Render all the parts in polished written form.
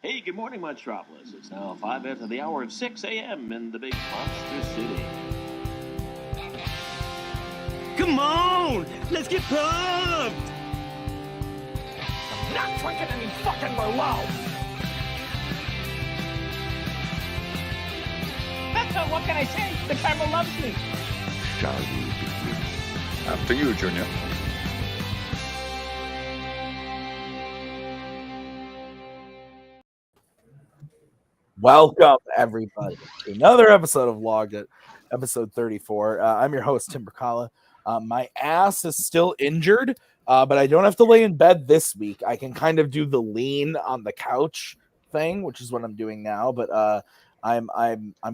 Hey, good morning, Metropolis. It's now 5 after the hour of 6 a.m. in the big monster city. Come on! Let's get pumped! Not drinking any fucking Merlot! What can I say? The camera loves me. Shall we begin? After you, Junior. Welcome, everybody, to another episode of Logged It, episode 34. I'm your host, Tim Brzakala. My ass is still injured, but I don't have to lay in bed this week. I can kind of do the lean on the couch thing, which is what I'm doing now. But I'm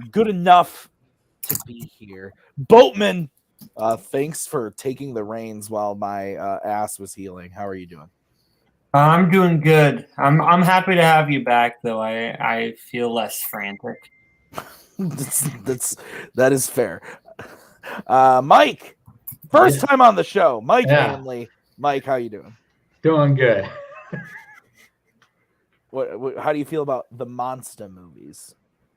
good enough to be here. Boatman, thanks for taking the reins while my ass was healing. How are you doing? I'm doing good. I'm happy to have you back, though. I feel less frantic. that is fair. Mike, first time on the show. Mike Hanley. Mike, how you doing? Doing good. What? How do you feel about the monster movies?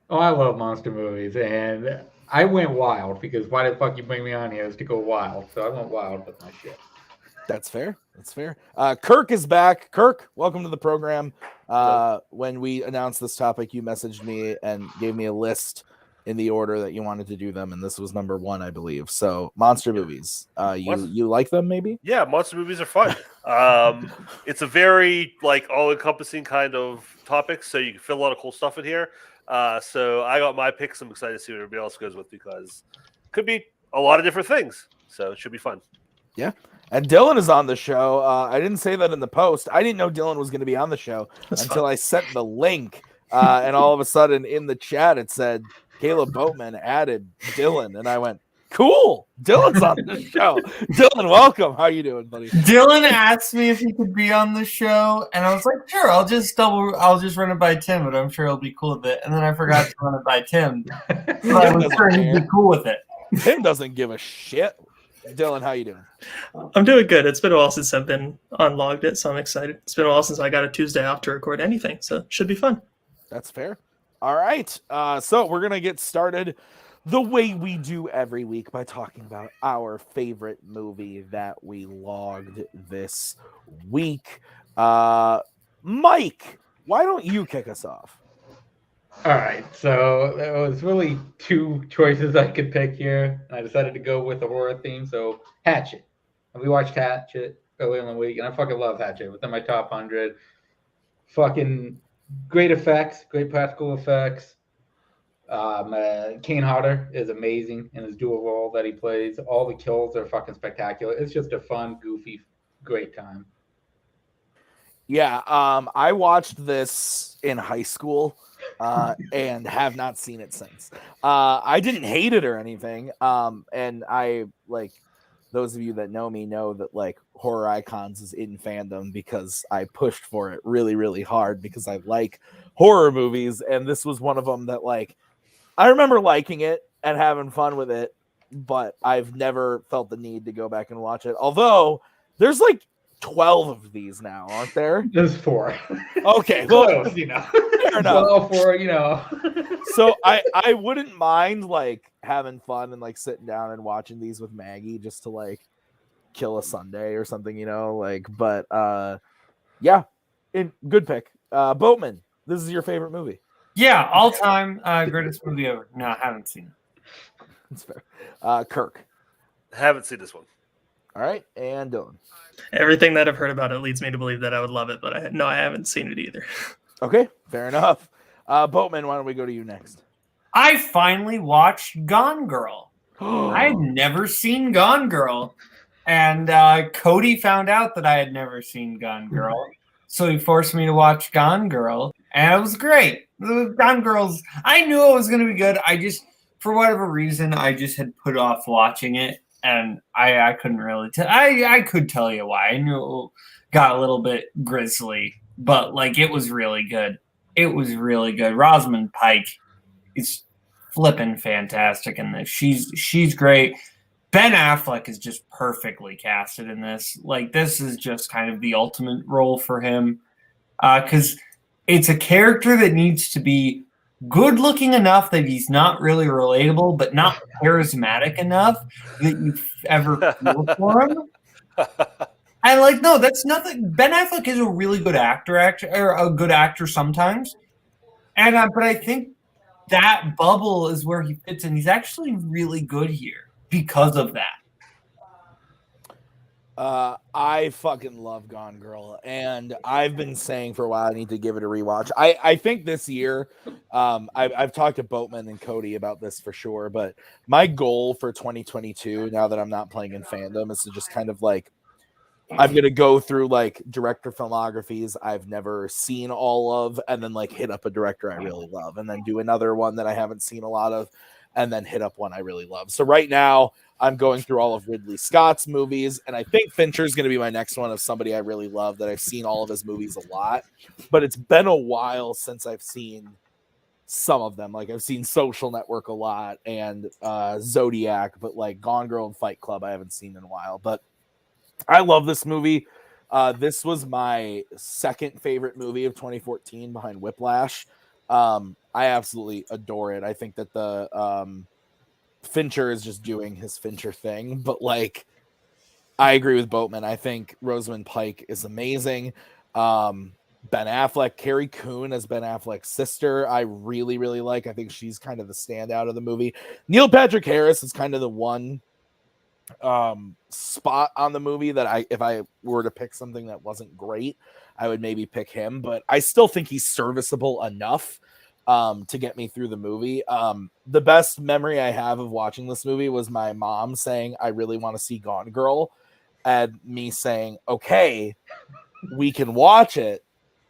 Oh, I love monster movies, and I went wild because why the fuck you bring me on here is to go wild. So I went wild with my shit. That's fair. That's fair. Kirk is back. Kirk, welcome to the program. When we announced this topic, you messaged me and gave me a list in the order that you wanted to do them, and this was number one, I believe. So, monster movies. You like them, maybe? Yeah, monster movies are fun. It's a very all-encompassing kind of topic, so you can fit a lot of cool stuff in here. So I got my picks. I'm excited to see what everybody else goes with because it could be a lot of different things. So it should be fun. Yeah. And Dylan is on the show. I didn't say that in the post. I didn't know Dylan was going to be on the show until I sent the link. And all of a sudden in the chat, it said, Kaleb Boatman added Dylan. And I went, cool. Dylan's on the show. Dylan, welcome. How you doing, buddy? Dylan asked me if he could be on the show. And I was like, sure, I'll just run it by Tim, but I'm sure he'll be cool with it. And then I forgot to run it by Tim. But I was sure he'd be cool with it. Tim doesn't give a shit. Dylan, how you doing? I'm doing good. It's been a while since I've been on Logged It, so I'm excited. It's been a while since I got a Tuesday off to record anything, so it should be fun. That's fair. All right. So we're going to get started the way we do every week by talking about our favorite movie that we logged this week. Mike, why don't you kick us off? All right, so there was really two choices I could pick here, and I decided to go with a horror theme. So Hatchet, and we watched Hatchet earlier in the week, and I fucking love Hatchet. Within my top 100, fucking great effects, great practical effects. Kane Hodder is amazing in his dual role that he plays. All the kills are fucking spectacular. It's just a fun, goofy, great time. Yeah, I watched this in high school. And have not seen it since. I didn't hate it or anything. And I those of you that know me know that Horror Icons is in fandom because I pushed for it really, really hard because I like horror movies. And this was one of them that I remember liking it and having fun with it, but I've never felt the need to go back and watch it. Although there's 12 of these now, aren't there? There's 4. Okay, well, fair enough. 4, So I wouldn't mind having fun and sitting down and watching these with Maggie just to kill a Sunday or something, but yeah, good pick. Boatman, this is your favorite movie. Yeah, all time greatest movie ever. No, I haven't seen it. That's fair. Kirk. Haven't seen this one. All right, and Dylan. Everything that I've heard about it leads me to believe that I would love it, but I haven't seen it either. Okay, fair enough. Boatman, why don't we go to you next? I finally watched Gone Girl. I had never seen Gone Girl. And Cody found out that I had never seen Gone Girl. So he forced me to watch Gone Girl. And it was great. Gone Girl's, I knew it was going to be good. I just, for whatever reason, I just had put off watching it. And I couldn't really tell. I could tell you why. I knew it got a little bit grisly. But it was really good. It was really good. Rosamund Pike is flipping fantastic in this. She's great. Ben Affleck is just perfectly casted in this. This is just kind of the ultimate role for him. Because It's a character that needs to be good looking enough that he's not really relatable, but not charismatic enough that you ever feel for him. And like, no, that's nothing. Ben Affleck is a really good actor, or a good actor sometimes. And but I think that bubble is where he fits in. He's actually really good here because of that. I fucking love Gone Girl, and I've been saying for a while I need to give it a rewatch. I think this year, I've talked to Boatman and Cody about this for sure, but my goal for 2022, now that I'm not playing in fandom, is to just kind of like, I'm gonna go through like director filmographies I've never seen all of, and then like hit up a director I really love, and then do another one that I haven't seen a lot of, and then hit up one I really love. So right now I'm going through all of Ridley Scott's movies, and I think Fincher's going to be my next one of somebody I really love that I've seen all of his movies a lot, but it's been a while since I've seen some of them. Like I've seen Social Network a lot and Zodiac, but like Gone Girl and Fight Club I haven't seen in a while. But I love this movie. This was my second favorite movie of 2014 behind Whiplash. I absolutely adore it. I think that the Fincher is just doing his Fincher thing, but like I agree with Boatman. I think Rosamund Pike is amazing. Ben Affleck, Carrie Coon as Ben Affleck's sister, I really, really like. I think she's kind of the standout of the movie. Neil Patrick Harris is kind of the one spot on the movie that if I were to pick something that wasn't great, I would maybe pick him, but I still think he's serviceable enough to get me through the movie. The best memory I have of watching this movie was my mom saying, I really want to see Gone Girl, and me saying, okay, we can watch it,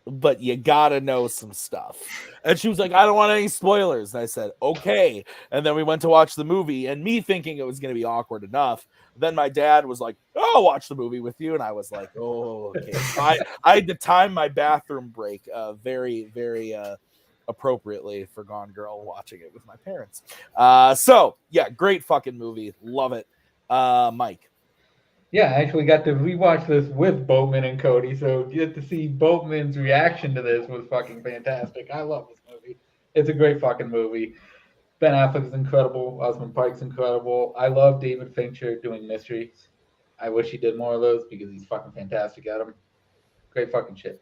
but you gotta know some stuff. And she was like, I don't want any spoilers. And I said, okay. And then we went to watch the movie, and me thinking it was going to be awkward enough. Then my dad was like, oh, watch the movie with you. And I was like, oh, okay. So I had to time my bathroom break very, very appropriately for Gone Girl, watching it with my parents. So yeah, great fucking movie. Love it. Mike. Yeah, I actually got to rewatch this with Boatman and Cody, so you get to see Boatman's reaction to this was fucking fantastic. I love this movie. It's a great fucking movie. Ben Affleck is incredible. Rosamund Pike's incredible. I love David Fincher doing mysteries. I wish he did more of those because he's fucking fantastic at them. Great fucking shit.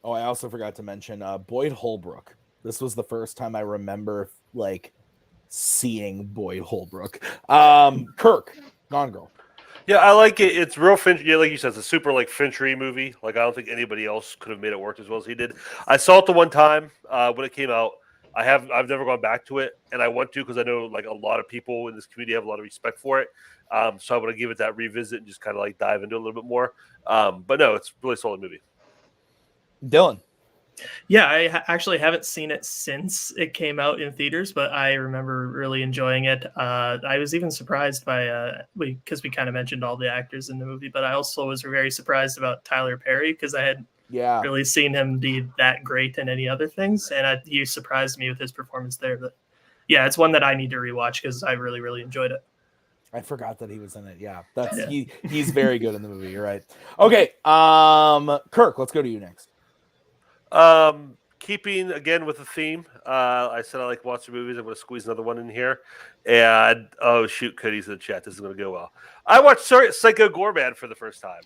Oh, I also forgot to mention Boyd Holbrook. This was the first time I remember like seeing Boyd Holbrook. Kirk, Gone Girl. Yeah, I like it. It's real Finch. Yeah, like you said, it's a super like Finchery movie. Like I don't think anybody else could have made it work as well as he did. I saw it the one time when it came out. I've never gone back to it, and I want to because I know like a lot of people in this community have a lot of respect for it. So I want to give it that revisit and just kind of like dive into it a little bit more. But no, it's a really solid movie. Dylan. Yeah, I actually haven't seen it since it came out in theaters, but I remember really enjoying it. I was even surprised by because we kind of mentioned all the actors in the movie, but I also was very surprised about Tyler Perry because I had really seen him be that great in any other things, and he surprised me with his performance there. But yeah, it's one that I need to rewatch because I really, really enjoyed it. I forgot that he was in it. Yeah, he's very good in the movie. You're right. Okay, Kirk, let's go to you next. Keeping again with the theme, I said I like watching movies. I'm going to squeeze another one in here, and oh shoot, Cody's in the chat. This is going to go well. I watched Psycho Goreman for the first time.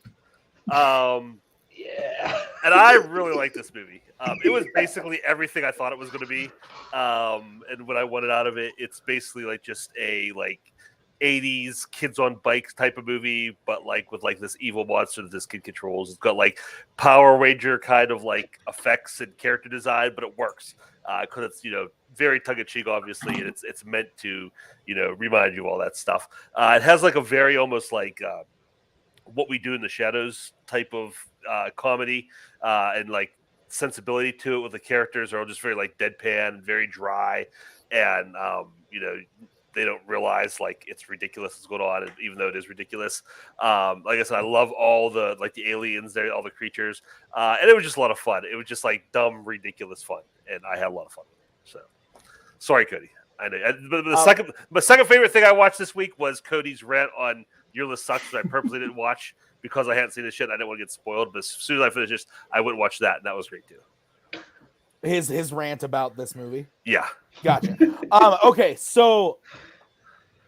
Yeah, and I really like this movie. It was basically everything I thought it was going to be, and what I wanted out of it. It's basically like just a like 80s kids on bikes type of movie, but like with like this evil monster that this kid controls. It's got like Power Ranger kind of like effects and character design, but it works because it's very tongue in cheek, obviously, and it's meant to remind you of all that stuff. It has like a very almost like What We Do in the Shadows type of comedy and like sensibility to it, with the characters are all just very like deadpan, very dry, and they don't realize like it's ridiculous what's going on, even though it is ridiculous. Like I said, I love all the like the aliens there, all the creatures, and it was just a lot of fun. It was just like dumb, ridiculous fun, and I had a lot of fun with it. So, sorry, Cody. I know. But my second favorite thing I watched this week was Cody's rant on Your List Sucks, which I purposely didn't watch because I hadn't seen this shit. I didn't want to get spoiled. But as soon as I finished this, I went and watched that, and that was great too. His rant about this movie. Yeah. Gotcha. Okay, so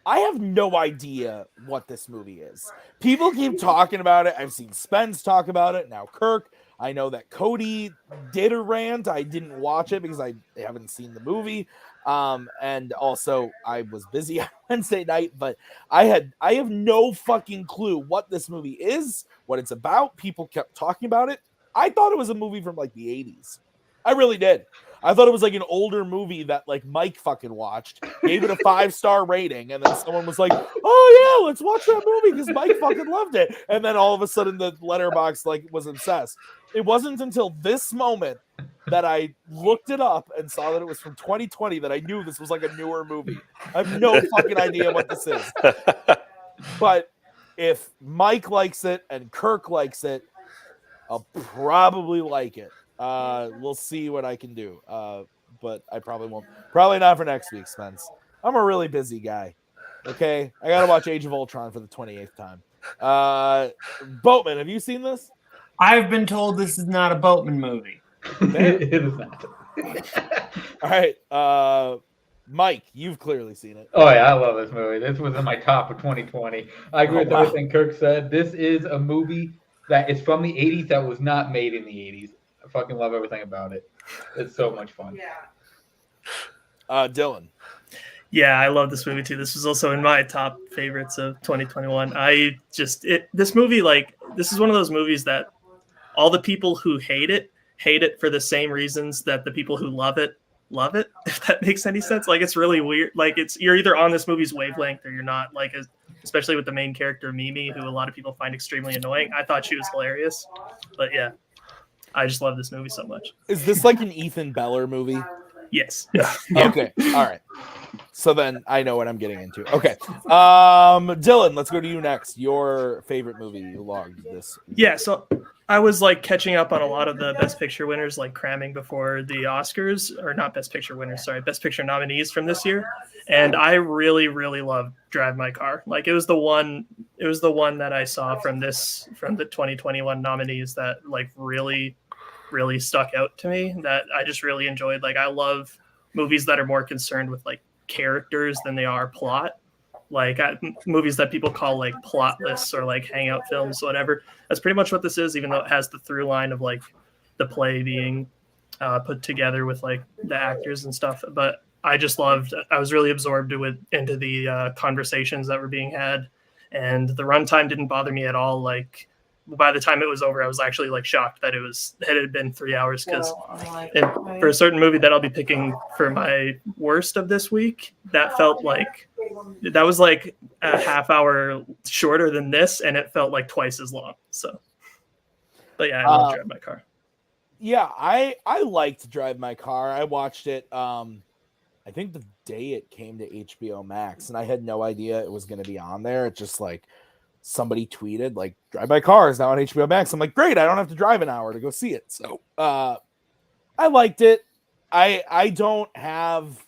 I have no idea what this movie is. People keep talking about it. I've seen Spence talk about it. Now Kirk. I know that Cody did a rant. I didn't watch it because I haven't seen the movie. And also I was busy on Wednesday night, but I have no fucking clue what this movie is, what it's about. People kept talking about it. I thought it was a movie from like the 80s. I really did. I thought it was like an older movie that like Mike fucking watched, gave it a 5-star rating, and then someone was like, "Oh yeah, let's watch that movie because Mike fucking loved it." And then all of a sudden, the letterbox like was obsessed. It wasn't until this moment that I looked it up and saw that it was from 2020 that I knew this was like a newer movie. I have no fucking idea what this is. But if Mike likes it and Kirk likes it, I'll probably like it. We'll see what I can do. But I probably won't. Probably not for next week, Spence. I'm a really busy guy. Okay, I gotta watch Age of Ultron for the 28th time. Boatman, have you seen this? I've been told this is not a Boatman movie. It is not. All right, Mike, you've clearly seen it. Oh yeah, I love this movie. This was in my top of 2020. I agree with everything Kirk said. This is a movie that is from the 80s that was not made in the 80s. I fucking love everything about it. It's so much fun. Dylan. Yeah, I love this movie too. This was also in my top favorites of 2021. This movie, like, this is one of those movies that all the people who hate it for the same reasons that the people who love it, if that makes any sense. Like, it's really weird. Like, you're either on this movie's wavelength or you're not. Like, especially with the main character, Mimi, who a lot of people find extremely annoying. I thought she was hilarious. But yeah, I just love this movie so much. Is this like an Ethan Beller movie? Yes. Yeah. Okay. All right. So then I know what I'm getting into. Okay. Dylan, let's go to you next. Your favorite movie you logged this week. Yeah, so I was like catching up on a lot of the Best Picture winners, like cramming before the Oscars, or not Best Picture winners, sorry, Best Picture nominees from this year. And I really, really loved Drive My Car. Like, it was the one that I saw from the 2021 nominees that like really stuck out to me, that I just really enjoyed. Like, I love movies that are more concerned with like characters than they are plot. Like, movies that people call like plotless or like hangout films, whatever. That's pretty much what this is, even though it has the through line of like the play being put together with like the actors and stuff. But I was really absorbed into the conversations that were being had, and the runtime didn't bother me at all. Like, by the time it was over, I was actually like shocked that it had been 3 hours, because for a certain movie that I'll be picking for my worst of this week, that was like a half hour shorter than this, and it felt like twice as long. So, but yeah, I love Drive My Car. Yeah, I liked Drive My Car. I watched it. I think the day it came to HBO Max, and I had no idea it was going to be on there. It just like somebody tweeted like Drive My Car is now on HBO Max. I'm like, great, I don't have to drive an hour to go see it. So I liked it. I don't have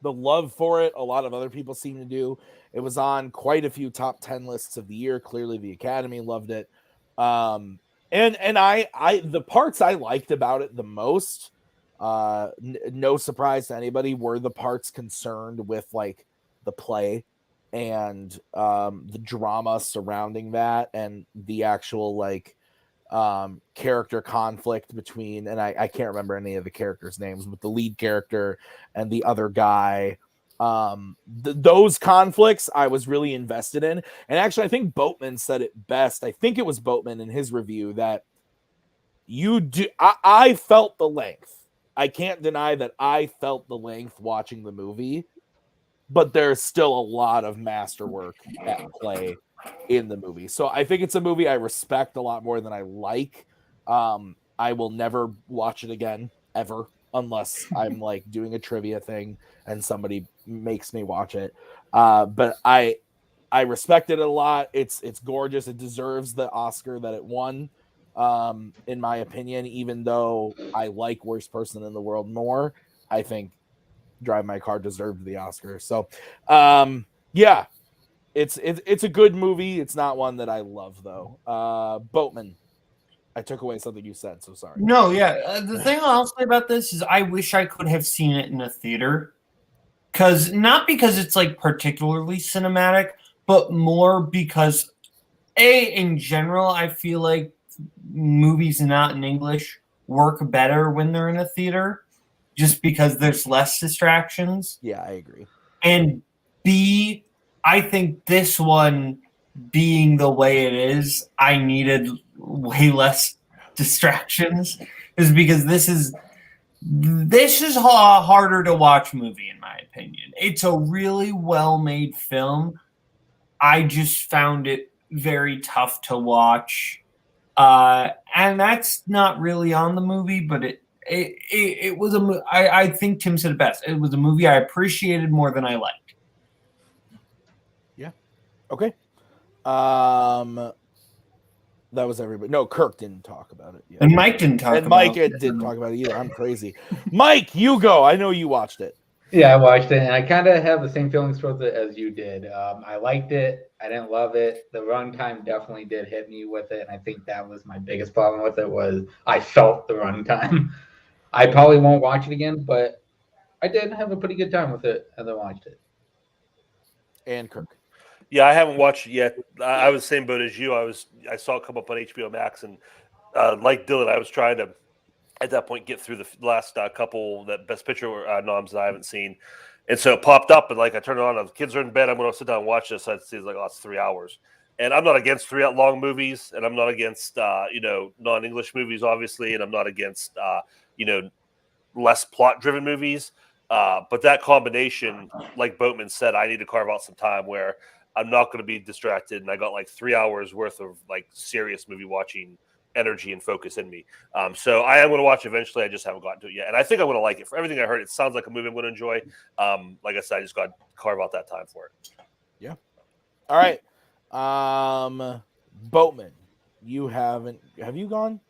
the love for it a lot of other people seem to do. It was on quite a few top 10 lists of the year. Clearly the Academy loved it. And I the parts I liked about it the most, no surprise to anybody, were the parts concerned with like the play and the drama surrounding that, and the actual like character conflict between, and I can't remember any of the characters' names, but the lead character and the other guy. Those conflicts I was really invested in. And actually, I think Boatman said it best. I think it was Boatman in his review that I felt the length. I can't deny that I felt the length watching the movie, but there's still a lot of masterwork at play in the movie. So I think it's a movie I respect a lot more than I like. I will never watch it again, ever, unless I'm like doing a trivia thing and somebody makes me watch it. But I respected it a lot. It's gorgeous. It deserves the Oscar that it won, in my opinion, even though I like Worst Person in the World more. I think Drive My Car deserved the Oscar. So, yeah, it's a good movie. It's not one that I love, though. Boatman. I took away something you said, so sorry. No, yeah. The thing I'll say about this is I wish I could have seen it in a theater. Not because it's like particularly cinematic, but more because in general, I feel like movies not in English work better when they're in a theater, just because there's less distractions. Yeah, I agree. And B, I think this one being the way it is, I needed way less distractions, is because this is a harder to watch movie in my opinion. It's a really well-made film. I just found it very tough to watch, and that's not really on the movie, but it was I think Tim said it best. It was a movie I appreciated more than I liked. Yeah. Okay. That was everybody. No, Kirk didn't talk about it yet. And Mike didn't talk about it. And Mike didn't talk about it either. I'm crazy. Mike, you go. I know you watched it. Yeah, I watched it, and I kind of have the same feelings towards it as you did. I liked it. I didn't love it. The runtime definitely did hit me with it, and I think that was my biggest problem with it was I felt the runtime. I probably won't watch it again, but I did have a pretty good time with it as I watched it. And Kirk. Yeah, I haven't watched it yet. I was the same boat as you. I saw it come up on HBO Max, and like Dylan, I was trying to, at that point, get through the last couple that Best Picture noms that I haven't seen. And so it popped up, and like I turned it on. The kids are in bed. I'm going to sit down and watch this. I'd see like, oh, it's 3 hours. And I'm not against 3 hour long movies, and I'm not against non-English movies, obviously, and I'm not against less plot-driven movies. But that combination, like Boatman said, I need to carve out some time where I'm not going to be distracted, and I got like 3 hours worth of like serious movie watching energy and focus in me. So I am going to watch eventually. I just haven't gotten to it yet, and I think I'm going to like it. For everything I heard, it sounds like a movie I'm going to enjoy. Like I said, I just got to carve out that time for it. Yeah. All right. Boatman, have you gone?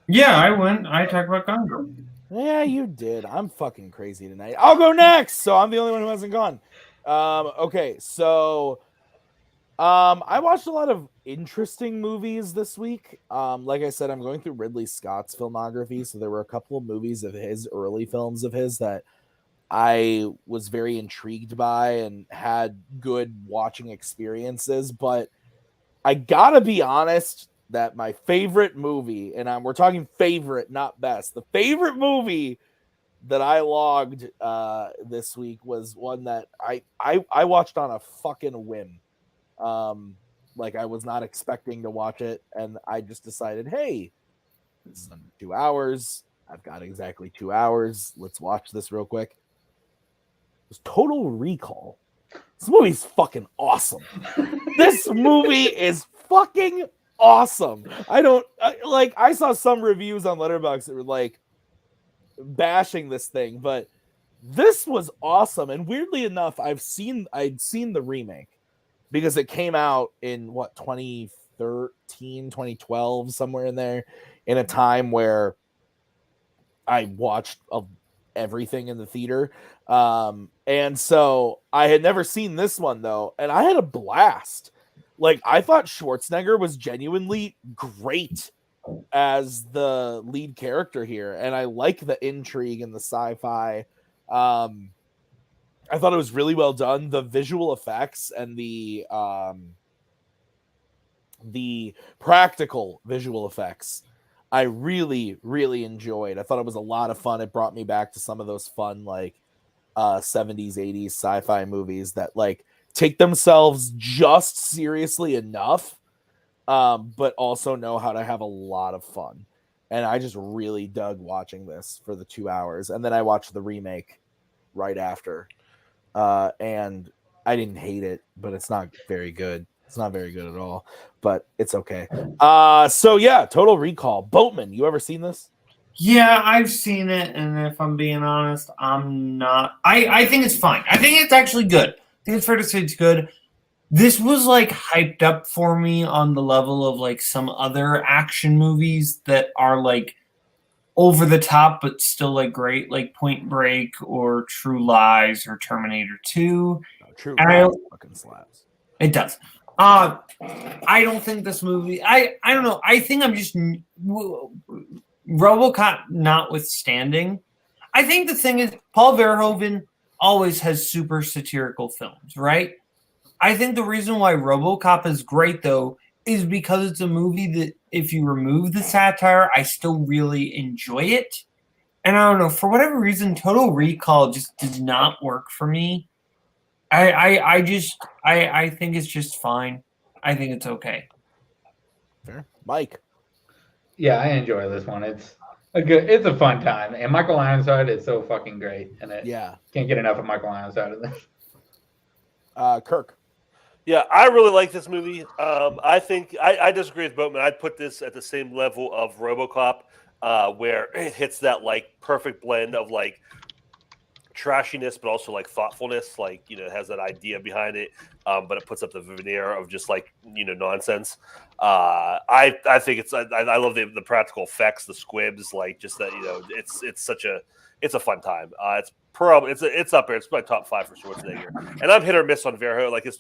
Yeah, I went. I talked about Gone Girl. Yeah, you did. I'm fucking crazy tonight. I'll go next. So I'm the only one who hasn't gone. Okay, so I watched a lot of interesting movies this week. Like I said, I'm going through Ridley Scott's filmography, so there were a couple of movies of his, early films of his, that I was very intrigued by and had good watching experiences. But I gotta be honest that my favorite movie, and we're talking favorite, not best, the favorite movie that I logged this week was one that I watched on a fucking whim. Like I was not expecting to watch it, and I just decided, hey, this is under 2 hours. I've got exactly 2 hours. Let's watch this real quick. It was Total Recall. This movie's fucking awesome. This movie is fucking awesome. I saw some reviews on Letterboxd that were like bashing this thing, but this was awesome. And weirdly enough, I'd seen the remake because it came out in 2013, 2012, somewhere in there, in a time where I watched everything in the theater. And so I had never seen this one though, and I had a blast. Like, I thought Schwarzenegger was genuinely great as the lead character here, and I like the intrigue and the sci-fi. I thought it was really well done. The visual effects and the practical visual effects, I really, really enjoyed. I thought it was a lot of fun. It brought me back to some of those fun, like, 70s, 80s sci-fi movies that, like, take themselves just seriously enough, but also know how to have a lot of fun. And I just really dug watching this for the 2 hours. And then I watched the remake right after. And I didn't hate it, but it's not very good. It's not very good at all, but it's okay. So yeah, Total Recall. Boatman, you ever seen this? Yeah, I've seen it, and if I'm being honest, I'm not. I think it's fine. I think it's actually good. I think it's fair to say it's good. This was like hyped up for me on the level of like some other action movies that are like over the top but still like great, like Point Break or True Lies or Terminator 2. True Lies fucking slaps. It does. I don't think this movie. I don't know. I think I'm just RoboCop notwithstanding. I think the thing is Paul Verhoeven always has super satirical films, right? I think the reason why RoboCop is great though is because it's a movie that if you remove the satire, I still really enjoy it. And I don't know, for whatever reason, Total Recall just did not work for me. I think it's just fine. I think it's okay. Fair. Mike. Yeah, I enjoy this one. It's a fun time. And Michael Ironside is so fucking great. And can't get enough of Michael Ironside in this. Kirk. Yeah, I really like this movie. I think I disagree with Boatman. I'd put this at the same level of RoboCop, where it hits that like perfect blend of like trashiness, but also like thoughtfulness. Like it has that idea behind it, but it puts up the veneer of just like nonsense. I think I love the practical effects, the squibs, like just that it's a fun time. It's up there. It's my top 5 for Schwarzenegger, and I'm hit or miss on Verho. Like his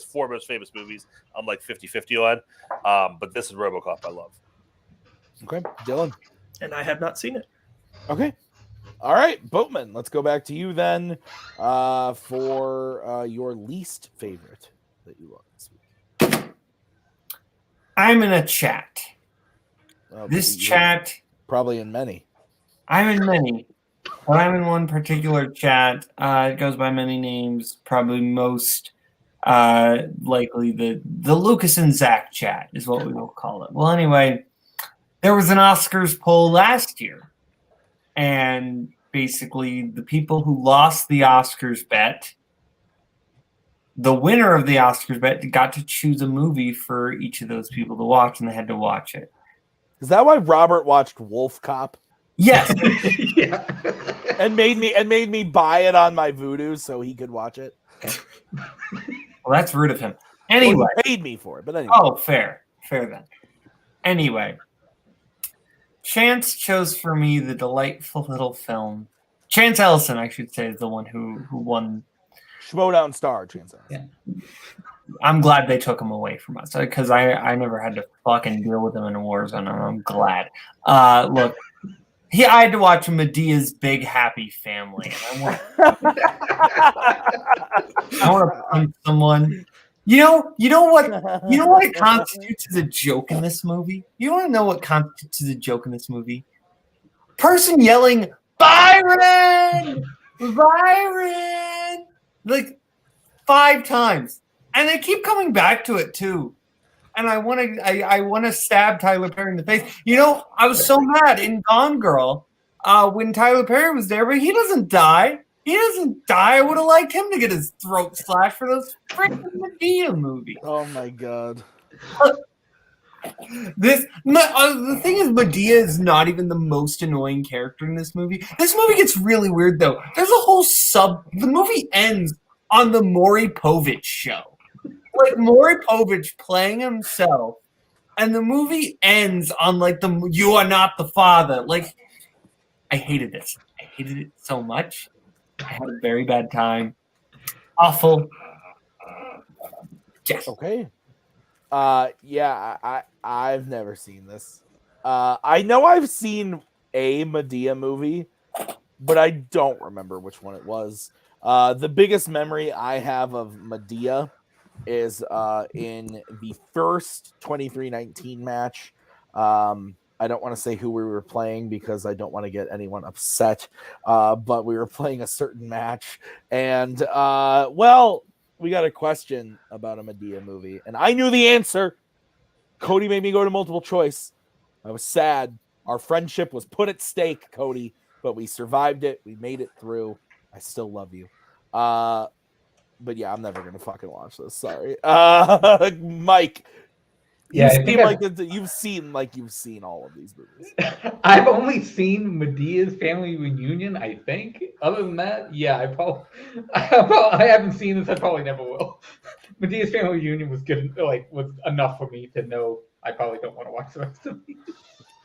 4 most famous movies, I'm like 50-50 on. But this is RoboCop I love. Okay, Dylan. And I have not seen it. Okay. All right, Boatman. Let's go back to you then for your least favorite that you love this week. I'm in a chat. This chat. Probably in many. I'm in many. But I'm in one particular chat. It goes by many names. Probably most likely the Lucas and Zach chat is what we will call it. Well, anyway, there was an Oscars poll last year. And basically the people who lost the Oscars bet, the winner of the Oscars bet got to choose a movie for each of those people to watch, and they had to watch it. Is that why Robert watched Wolf Cop? Yes. Yeah. And made me buy it on my Vudu so he could watch it. Well, that's rude of him. Anyway, well, he paid me for it, but anyway. Oh, fair then. Anyway, Chance chose for me the delightful little film. Chance Ellison, I should say, is the one who won. Schmodown star, Chance Ellison. Yeah. I'm glad they took him away from us because I never had to fucking deal with him in a Warzone, and I'm glad. Look. I had to watch Medea's Big Happy Family. And I want to punch someone. You know what constitutes as a joke in this movie? You want to know what constitutes as a joke in this movie? Person yelling, Byron! Byron! Like 5 times. And they keep coming back to it too. And I want to stab Tyler Perry in the face. I was so mad in Gone Girl when Tyler Perry was there, but he doesn't die. He doesn't die. I would have liked him to get his throat slashed for those freaking Medea movies. Oh my god. The thing is, Medea is not even the most annoying character in this movie. This movie gets really weird though. There's a whole the movie ends on the Maury Povich show. Like Maury Povich playing himself, and the movie ends on like "You are not the father." Like, I hated this. I hated it so much. I had a very bad time. Awful. Yes. Okay. Yeah, I've never seen this. I know I've seen a Medea movie, but I don't remember which one it was. The biggest memory I have of Medea is in the first 23-19 match. I don't want to say who we were playing because I don't want to get anyone upset, but we were playing a certain match, and we got a question about a Medea movie, and I knew the answer. Cody made me go to multiple choice. I was sad. Our friendship was put at stake, Cody, but we survived it. We made it through. I still love you. But yeah, I'm never gonna fucking watch this. Sorry, Mike. Yeah, you've seen all of these movies. I've only seen Medea's Family Reunion, I think. Other than that, yeah, I haven't seen this. I probably never will. Medea's Family Reunion was good, was enough for me to know I probably don't want to watch the rest of these.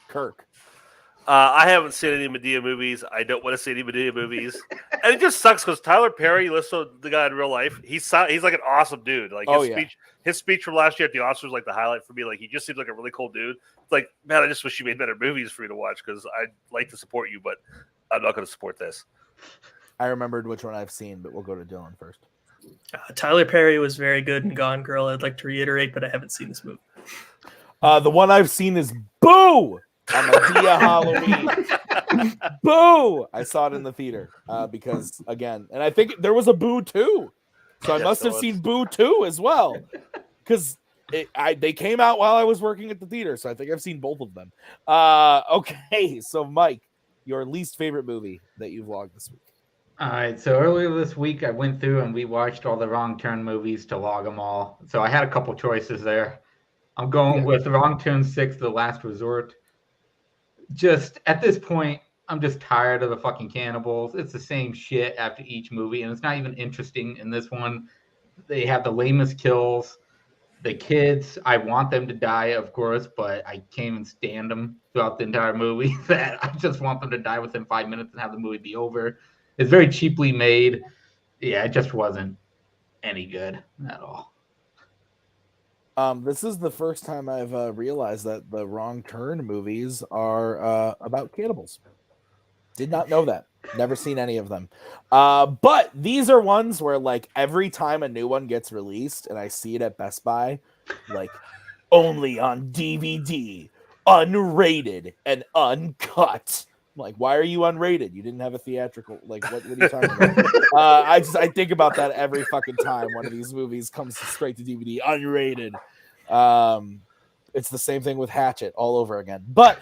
Kirk. I haven't seen any Medea movies. I don't want to see any Medea movies, and it just sucks because Tyler Perry, listen to the guy in real life, he's like an awesome dude. Like his speech from last year at the Oscars was like the highlight for me. Like he just seems like a really cool dude. It's like, man, I just wish you made better movies for me to watch because I'd like to support you, but I'm not going to support this. I remembered which one I've seen, but we'll go to Dylan first. Tyler Perry was very good in Gone Girl. I'd like to reiterate, but I haven't seen this movie. The one I've seen is Boo! On Medea Halloween. Boo! I saw it in the theater because, again, and I think there was a Boo 2. So I must have seen Boo 2 as well. Because they came out while I was working at the theater, so I think I've seen both of them. Okay, so Mike, your least favorite movie that you've logged this week. All right, so earlier this week I went through and we watched all the Wrong Turn movies to log them all. So I had a couple choices there. I'm going with Wrong Turn 6, The Last Resort. Just at this point, I'm just tired of the fucking cannibals. It's the same shit after each movie, and it's not even interesting in this one. They have the lamest kills. The kids, I want them to die, of course, but I can't even stand them throughout the entire movie. That I just want them to die within 5 minutes and have the movie be over. It's very cheaply made. Yeah, it just wasn't any good at all. This is the first time I've realized that the Wrong Turn movies are about cannibals. Did not know that. Never seen any of them. But these are ones where, like, every time a new one gets released and I see it at Best Buy, like, only on DVD, unrated and uncut. I'm like, why are you unrated? You didn't have a theatrical. Like, what are you talking about? I think about that every fucking time one of these movies comes straight to DVD, unrated. It's the same thing with Hatchet all over again. But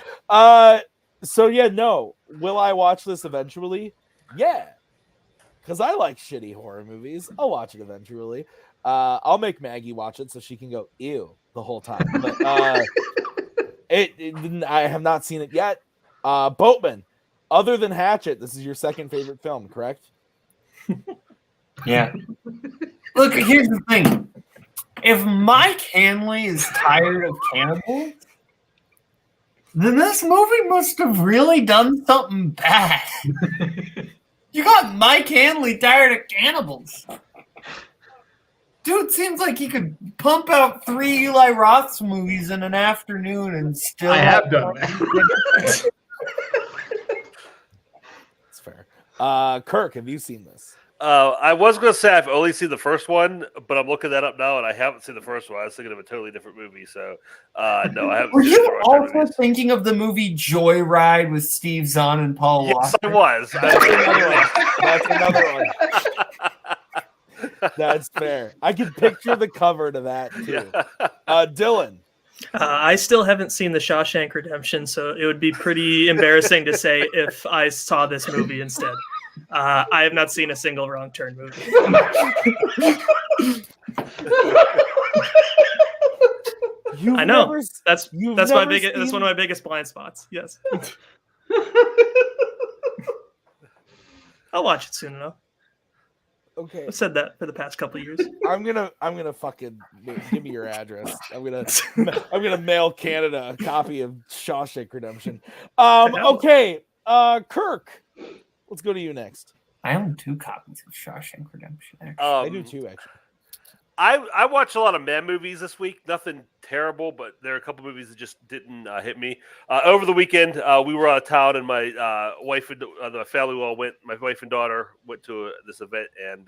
so yeah, no. Will I watch this eventually? Yeah, because I like shitty horror movies. I'll watch it eventually. I'll make Maggie watch it so she can go ew the whole time. But I have not seen it yet. Boatman, other than Hatchet, this is your second favorite film, correct? Yeah. Look, here's the thing. If Mike Hanley is tired of cannibals, then this movie must have really done something bad. You got Mike Hanley tired of cannibals. Dude seems like he could pump out 3 Eli Roth's movies in an afternoon and still... I have done that. That's fair. Kirk, have you seen this? I was going to say I've only seen the first one, but I'm looking that up now, and I haven't seen the first one. I was thinking of a totally different movie, so no, I haven't. Were seen you also thinking of the movie Joyride with Steve Zahn and Paul Walker? Yes, I was. That's another one. That's fair. I can picture the cover to that too. Dylan. I still haven't seen The Shawshank Redemption, so it would be pretty embarrassing to say if I saw this movie instead. I have not seen a single Wrong Turn movie. I know. That's one of my biggest blind spots. Yes. I'll watch it soon enough. Okay. I've said that for the past couple of years. I'm gonna fucking give me your address. I'm gonna mail Canada a copy of Shawshank Redemption. Okay. Kirk, let's go to you next. I own 2 copies of Shawshank Redemption. Actually. I do too, actually. I watched a lot of man movies this week. Nothing terrible, but there are a couple movies that just didn't hit me. Over the weekend, we were out of town, and my wife and the family all went. My wife and daughter went to this event, and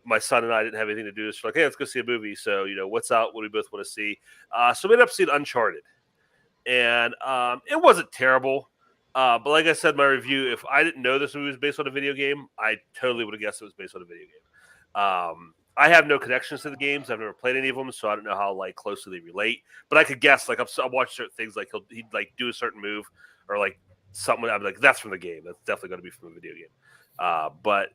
my son and I didn't have anything to do. So like, hey, let's go see a movie. So what's out? What do we both want to see? So we ended up seeing Uncharted, and it wasn't terrible. But like I said in my review, if I didn't know this movie was based on a video game, I totally would have guessed it was based on a video game. I have no connections to the games. I've never played any of them, so I don't know how closely they relate. But I could guess. Like I'll watch certain things, like he'd do a certain move or something. I'm like, that's from the game. That's definitely going to be from a video game. But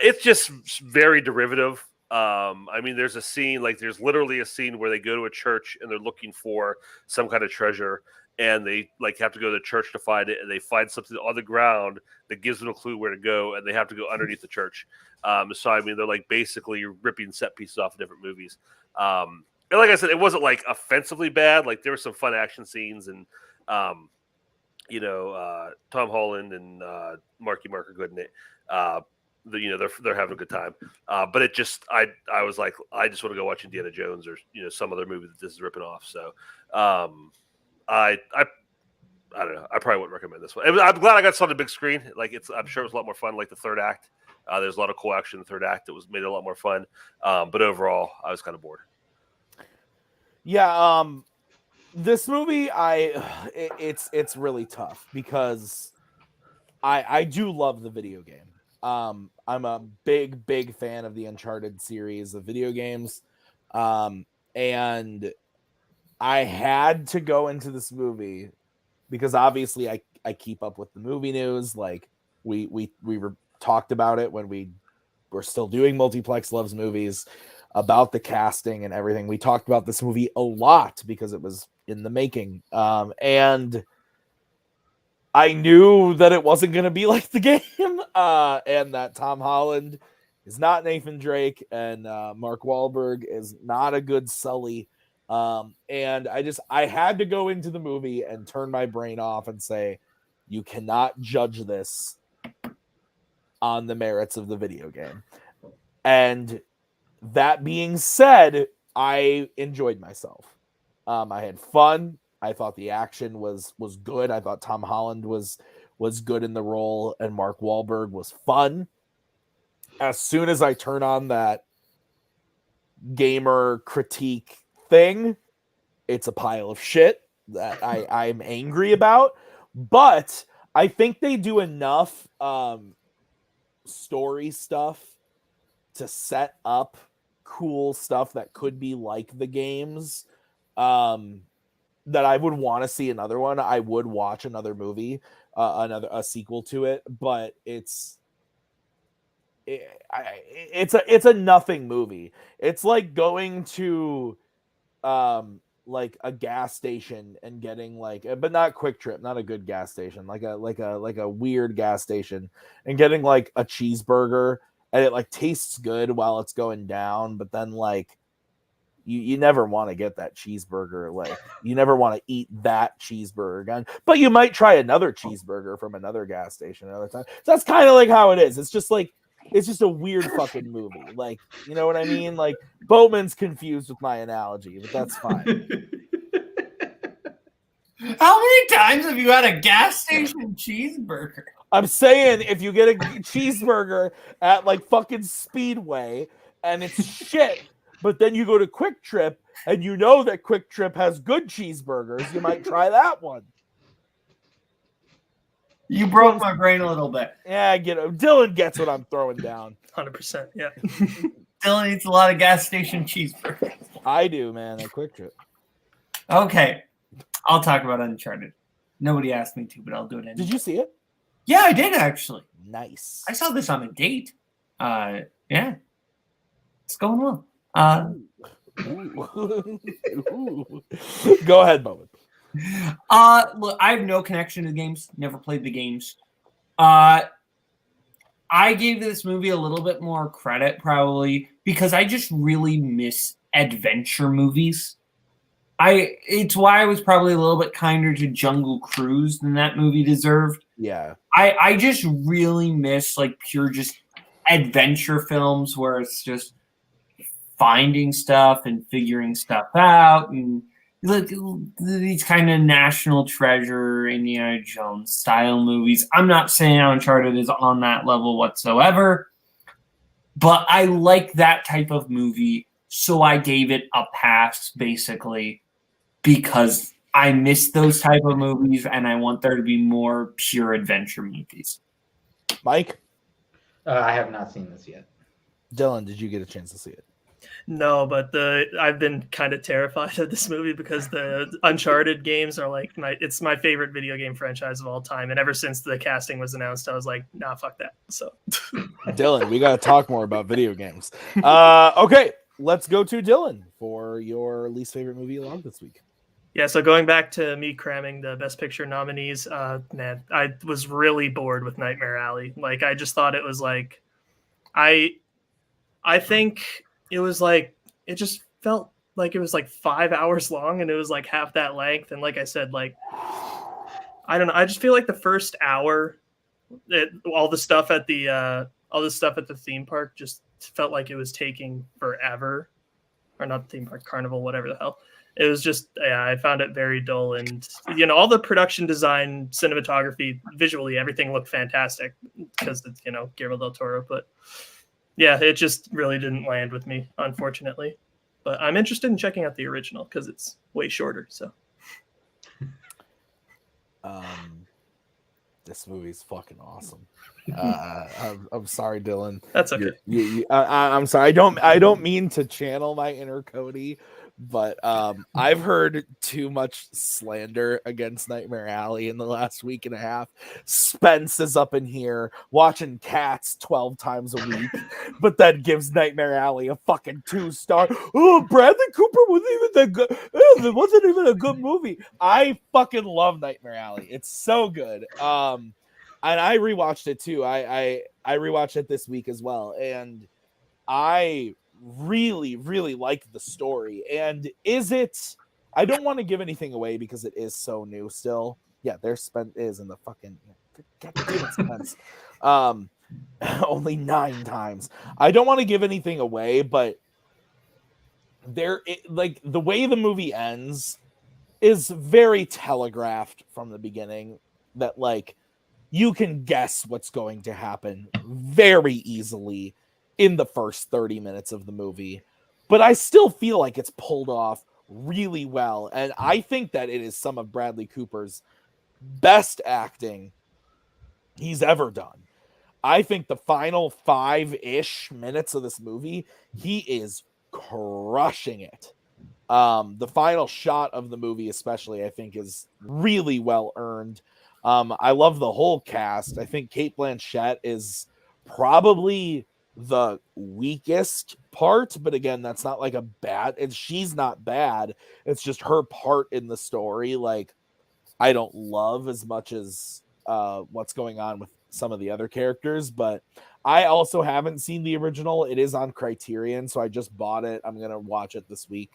it's just very derivative. I mean, there's a scene, there's literally a scene where they go to a church and they're looking for some kind of treasure, and they have to go to the church to find it, and they find something on the ground that gives them a clue where to go, and they have to go underneath the church. So I mean, they're basically ripping set pieces off of different movies. And like I said, it wasn't offensively bad. There were some fun action scenes, and Tom Holland and Marky Mark are good in it. They're having a good time. But it just I was like, I just want to go watch Indiana Jones or some other movie that this is ripping off. So I don't know. I probably wouldn't recommend this one. I'm glad I got saw on the big screen. Like I'm sure it was a lot more fun. Like the third act, there's a lot of cool action in the third act that made it a lot more fun. But overall, I was kind of bored. Yeah. This movie, it's really tough because I do love the video game. I'm a big fan of the Uncharted series of video games. And I had to go into this movie because obviously I keep up with the movie news. Like we talked about it when we were still doing Multiplex Loves Movies about the casting and everything. We talked about this movie a lot because it was in the making. And I knew that it wasn't going to be like the game, and that Tom Holland is not Nathan Drake, and Mark Wahlberg is not a good Sully. And I had to go into the movie and turn my brain off and say, you cannot judge this on the merits of the video game. And that being said, I enjoyed myself. I had fun. I thought the action was good. I thought Tom Holland was good in the role, and Mark Wahlberg was fun. As soon as I turn on that gamer critique thing, it's a pile of shit that I'm angry about. But I think they do enough story stuff to set up cool stuff that could be like the games. That I would want to see another one. I would watch another movie, a sequel to it, but it's a nothing movie. It's like going to like a gas station and getting but not Quick Trip, not a good gas station, like a weird gas station, and getting like a cheeseburger, and it like tastes good while it's going down, but then like you never want to get that cheeseburger. Like you never want to eat that cheeseburger again, but you might try another cheeseburger from another gas station another time. So that's kind of like how it is. It's just a weird fucking movie. Like, you know what I mean? Like Boatman's confused with my analogy, but that's fine. How many times have you had a gas station cheeseburger? I'm saying if you get a cheeseburger at like fucking Speedway and it's shit, but then you go to Quick Trip and you know that Quick Trip has good cheeseburgers, you might try that one. You broke my brain a little bit. Yeah, I get it. Dylan gets what I'm throwing down. 100%. Yeah. Dylan eats a lot of gas station cheeseburgers. I do, man, at Quick Trip. Okay. I'll talk about Uncharted. Nobody asked me to, but I'll do it anyway. Did you see it? Yeah, I did actually. Nice. I saw this on a date. Yeah. It's going well. Go ahead, Bowen. Look, I have no connection to the games. Never played the games. I gave this movie a little bit more credit probably because I just really miss adventure movies. It's why I was probably a little bit kinder to Jungle Cruise than that movie deserved. Yeah. I just really miss like pure just adventure films where it's just finding stuff and figuring stuff out and these kind of National Treasure, Indiana Jones style movies. I'm not saying Uncharted is on that level whatsoever, but I like that type of movie, so I gave it a pass basically because I miss those type of movies and I want there to be more pure adventure movies. Mike? I have not seen this yet. Dylan, did you get a chance to see it? No, but I've been kind of terrified of this movie because the Uncharted games are like it's my favorite video game franchise of all time, and ever since the casting was announced, I was like, nah, fuck that. So, Dylan, we got to talk more about video games. Okay, let's go to Dylan for your least favorite movie along this week. Yeah, so going back to me cramming the Best Picture nominees, man, I was really bored with Nightmare Alley. Like, I just thought it was like, I think it was like, it just felt like it was like 5 hours long and it was like half that length. And like I said, like, I don't know. I just feel like the first hour, all the stuff at the theme park just felt like it was taking forever, or not the theme park, carnival, whatever the hell. It was just, I found it very dull, and all the production design, cinematography, visually, everything looked fantastic because it's Guillermo del Toro. But yeah, it just really didn't land with me, unfortunately. But I'm interested in checking out the original because it's way shorter. So. This movie's fucking awesome. I'm sorry, Dylan. That's okay. I'm sorry. I don't mean to channel my inner Cody, but I've heard too much slander against Nightmare Alley in the last week and a half. Spence is up in here watching Cats 12 times a week, but then gives Nightmare Alley a fucking 2-star. Oh, Bradley Cooper wasn't even that good. It wasn't even a good movie. I fucking love Nightmare Alley. It's so good. And I rewatched it too. I rewatched it this week as well, and I really, really like the story. And I don't want to give anything away because it is so new still. Yeah, there's Spence is in the fucking Spence. Only 9 times. I don't want to give anything away, but the way the movie ends is very telegraphed from the beginning, that you can guess what's going to happen very easily in the first 30 minutes of the movie. But I still feel like it's pulled off really well. And I think that it is some of Bradley Cooper's best acting he's ever done. I think the final 5-ish minutes of this movie, he is crushing it. The final shot of the movie especially, I think, is really well earned. I love the whole cast. I think Cate Blanchett is probably the weakest part, but again, that's not like a bad, and she's not bad. It's just her part in the story. I don't love as much as what's going on with some of the other characters, but I also haven't seen the original. It is on Criterion, so I just bought it. I'm going to watch it this week.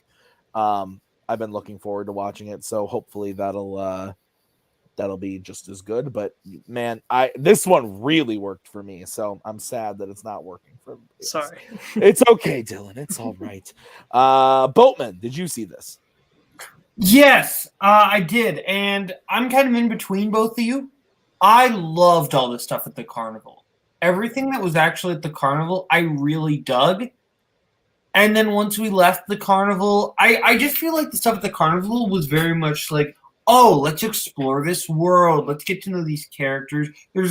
I've been looking forward to watching it, so hopefully that'll be just as good. But man, this one really worked for me, so I'm sad that it's not working for me. Sorry. It's okay, Dylan. It's all right. Boatman, did you see this? Yes, I did, and I'm kind of in between both of you. I loved all the stuff at the carnival. Everything that was actually at the carnival, I really dug. And then once we left the carnival, I just feel like the stuff at the carnival was very much like, oh, let's explore this world. Let's get to know these characters. There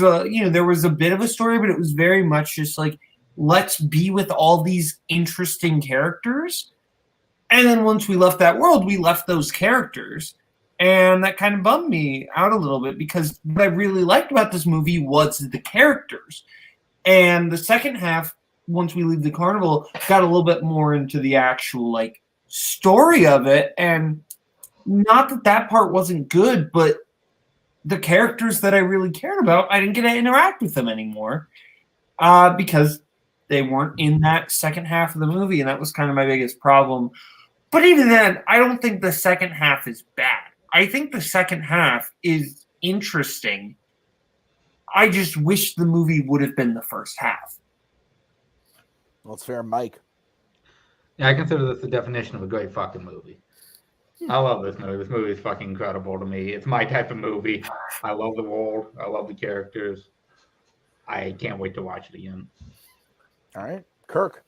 was a bit of a story, but it was very much just like, let's be with all these interesting characters. And then once we left that world, we left those characters. And that kind of bummed me out a little bit, because what I really liked about this movie was the characters. And the second half, once we leave the carnival, got a little bit more into the actual story of it. And not that part wasn't good, but the characters that I really cared about, I didn't get to interact with them anymore because they weren't in that second half of the movie. And that was kind of my biggest problem. But even then, I don't think the second half is bad. I think the second half is interesting. I just wish the movie would have been the first half. Well, it's fair, Mike. Yeah, I consider this the definition of a great fucking movie. I love this movie. This movie is fucking incredible to me. It's my type of movie. I love the world. I love the characters. I can't wait to watch it again. All right, Kirk.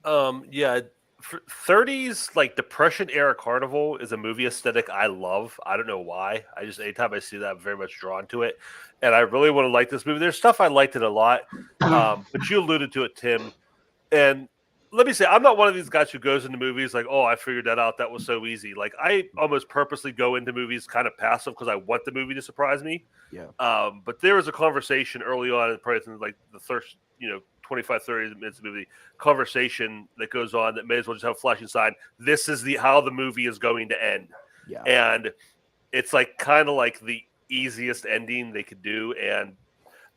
Yeah, 30s Depression era carnival is a movie aesthetic I love. I don't know why. I just, anytime I see that, I'm very much drawn to it, and I really want to like this movie. There's stuff I liked it a lot, but you alluded to it, Tim. And let me say, I'm not one of these guys who goes into movies like, oh, I figured that out. That was so easy. I almost purposely go into movies kind of passive because I want the movie to surprise me. Yeah. But there was a conversation early on, probably in the first, 25, 30 minutes of the movie, conversation that goes on that may as well just have a flashing sign. This is how the movie is going to end. Yeah. And it's kind of the easiest ending they could do. And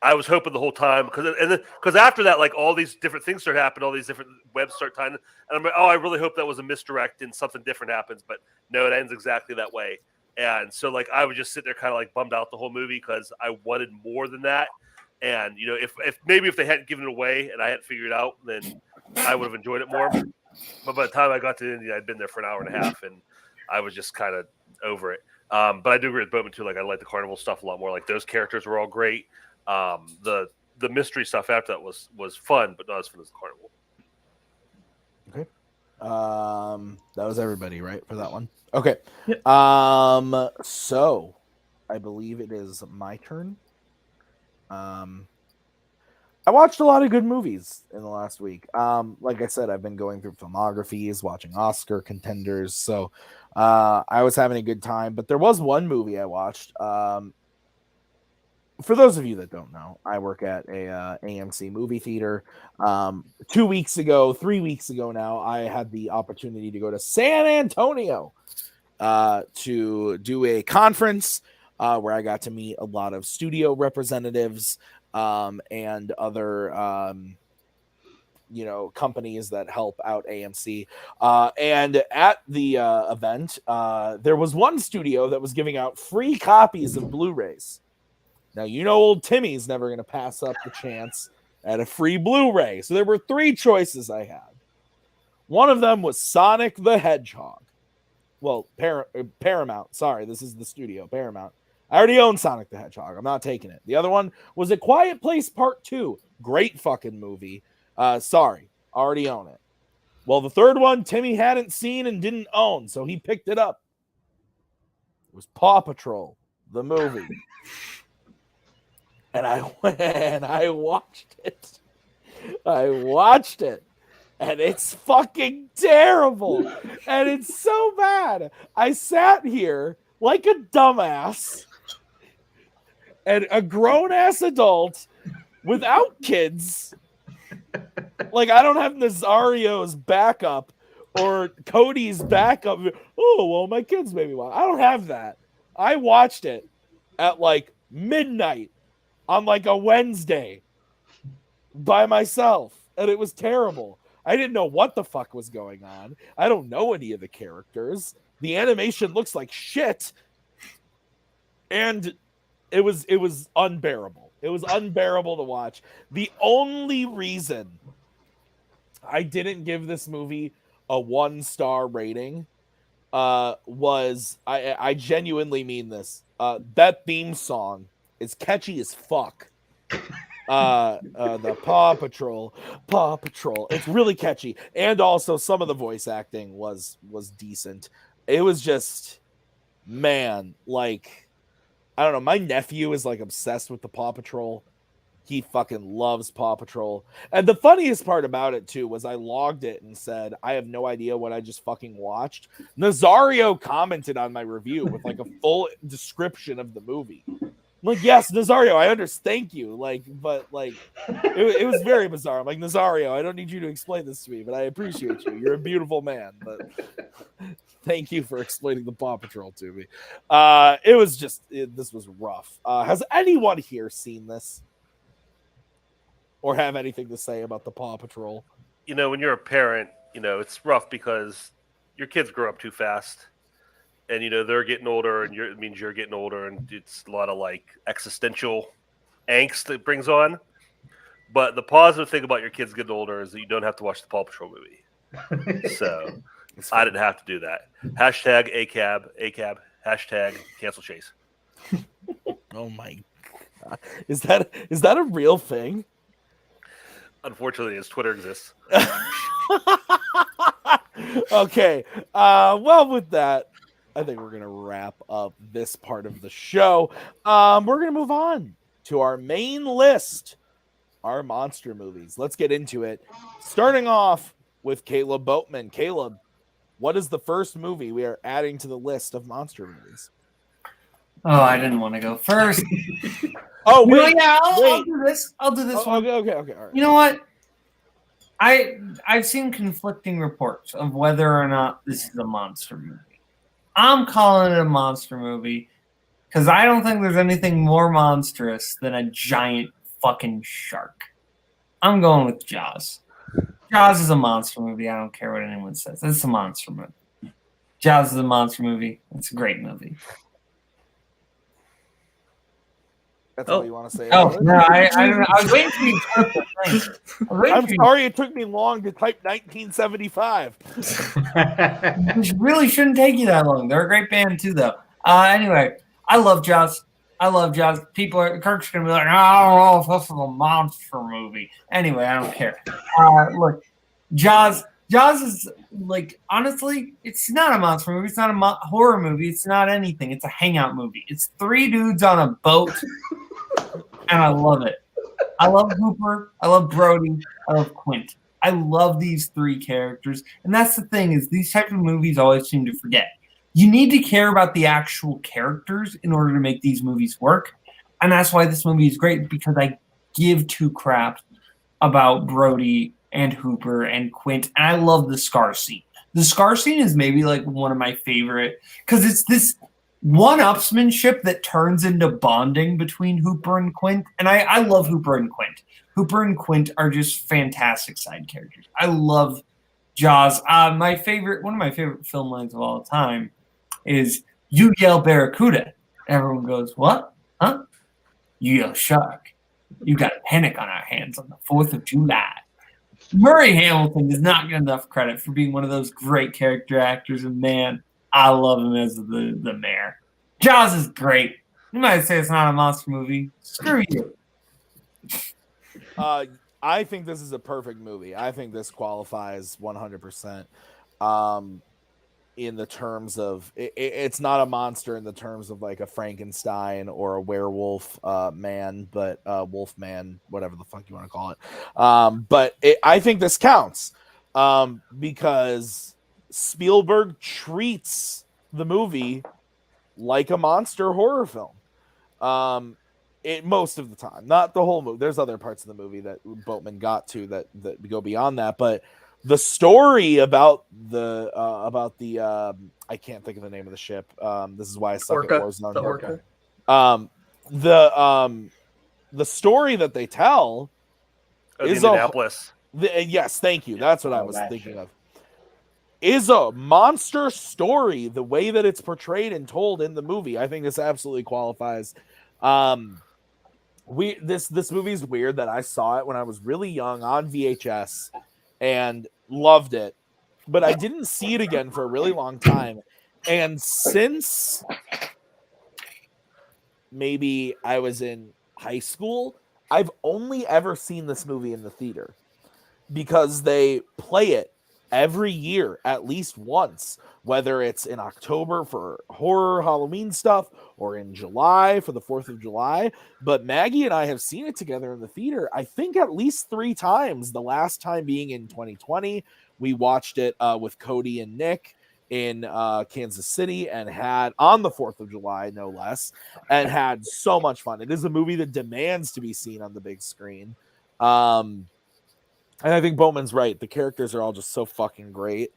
I was hoping the whole time, because after that, all these different things start happening, all these different webs start tying, and I'm like, oh, I really hope that was a misdirect and something different happens. But no, it ends exactly that way. And so like I would just sit there kind of like bummed out the whole movie because I wanted more than that. And you know, if maybe if they hadn't given it away and I hadn't figured it out, then I would have enjoyed it more. But by the time I got to India, I'd been there for an hour and a half, and I was just kind of over it. But I do agree with Boatman too. Like I like the carnival stuff a lot more. Like those characters were all great. The mystery stuff after that was fun, but not as fun as the carnival. Okay. That was everybody, right, for that one? Okay. Yep. So I believe it is my turn. I watched a lot of good movies in the last week. Like I said, I've been going through filmographies, watching Oscar contenders. So I was having a good time. But there was one movie I watched. For those of you that don't know, I work at a AMC movie theater. 3 weeks ago now, I had the opportunity to go to San Antonio to do a conference where I got to meet a lot of studio representatives and other companies that help out AMC. And at the event, there was one studio that was giving out free copies of Blu-rays. Now, old Timmy's never going to pass up the chance at a free Blu-ray. So there were 3 choices I had. One of them was Sonic the Hedgehog. Well, Paramount. Sorry, this is the studio, Paramount. I already own Sonic the Hedgehog. I'm not taking it. The other one was A Quiet Place Part 2. Great fucking movie. Sorry, already own it. Well, the third one Timmy hadn't seen and didn't own, so he picked it up. It was Paw Patrol, the movie. And I went and I watched it. And it's fucking terrible. And it's so bad. I sat here like a dumbass and a grown-ass adult without kids. Like, I don't have Nazario's backup or Cody's backup. Oh, well, my kids maybe watch. I don't have that. I watched it at like midnight on like a Wednesday by myself, and it was terrible. I didn't know what the fuck was going on. I don't know any of the characters. The animation looks like shit, and it was unbearable. It was unbearable to watch. The only reason I didn't give this movie a 1-star rating was I genuinely mean this. That theme song is catchy as fuck. The Paw Patrol. It's really catchy, and also some of the voice acting was decent. It was just, man, like, I don't know. My nephew is like obsessed with the Paw Patrol. He fucking loves Paw Patrol. And the funniest part about it too was I logged it and said, I have no idea what I just fucking watched. Nazario commented on my review with like a full description of the movie. I'm like, yes, Nazario, I understand. Thank you. Like, but like, it was very bizarre. I'm like, Nazario, I don't need you to explain this to me, but I appreciate you. You're a beautiful man. But thank you for explaining the Paw Patrol to me. It was just, this was rough. Has anyone here seen this? Or have anything to say about the Paw Patrol? When you're a parent, it's rough because your kids grow up too fast. And, they're getting older, and it means you're getting older, and it's a lot of, like, existential angst that brings on. But the positive thing about your kids getting older is that you don't have to watch the Paw Patrol movie. So I didn't have to do that. Hashtag ACAB, hashtag cancel Chase. Oh, my God. Is that a real thing? Unfortunately, as Twitter exists. Okay. Well, with that, I think we're going to wrap up this part of the show. We're going to move on to our main list, our monster movies. Let's get into it. Starting off with Kaleb Boatman. Kaleb, what is the first movie we are adding to the list of monster movies? Oh, I didn't want to go first. Oh, wait. I'll do this. I'll do this one. Okay. All right. You know what? I've seen conflicting reports of whether or not this is a monster movie. I'm calling it a monster movie because I don't think there's anything more monstrous than a giant fucking shark. I'm going with Jaws. Jaws is a monster movie. I don't care what anyone says. It's a monster movie. Jaws is a monster movie. It's a great movie. That's all you want to say. Oh about it? no, I don't know. I was waiting for you to type the thing. I'm sorry it took me long to type 1975. Which really shouldn't take you that long. They're a great band too, though. Anyway, I love Jaws. Kirk's gonna be like, I don't know if this is a monster movie. Anyway, I don't care. Look, Jaws is like, honestly, it's not a monster movie. It's not a horror movie. It's not anything. It's a hangout movie. It's three dudes on a boat, and I love it. I love Hooper. I love Brody. I love Quint. I love these three characters. And that's the thing, is these type of movies always seem to forget. You need to care about the actual characters in order to make these movies work. And that's why this movie is great, because I give two craps about Brody and Hooper and Quint. And I love the Scar scene. The Scar scene is maybe like one of my favorite, because it's this one-upsmanship that turns into bonding between Hooper and Quint. And I love Hooper and Quint. Hooper and Quint are just fantastic side characters. I love Jaws. One of my favorite film lines of all time is, "You yell Barracuda." Everyone goes, "What? Huh?" "You yell shark. You got a panic on our hands on the 4th of July. Murray Hamilton does not get enough credit for being one of those great character actors, and man, I love him as the mayor. Jaws is great. You might say it's not a monster movie. Screw you. I think this is a perfect movie. I think this qualifies 100%. In the terms of it's not a monster in the terms of like a Frankenstein or a werewolf man, but wolf man, whatever the fuck you want to call it. But I think this counts because Spielberg treats the movie like a monster horror film. Most of the time, not the whole movie. There's other parts of the movie that Boatman got to that go beyond that, but the story about the I can't think of the name of the ship. This is why I suck at Warzone. The story that they tell is Indianapolis. Yes, thank you. That's what I was thinking of. Is a monster story. The way that it's portrayed and told in the movie, I think this absolutely qualifies. This movie's weird that I saw it when I was really young on VHS and loved it, but I didn't see it again for a really long time. And since maybe I was in high school, I've only ever seen this movie in the theater because they play it every year at least once, whether it's in October for horror Halloween stuff or in July for the 4th of July. But Maggie and I have seen it together in the theater, I think at least 3 times, the last time being in 2020. We watched it with Cody and Nick in Kansas City and had on the 4th of July, no less, and had so much fun. It is a movie that demands to be seen on the big screen. And I think Bowman's right. The characters are all just so fucking great.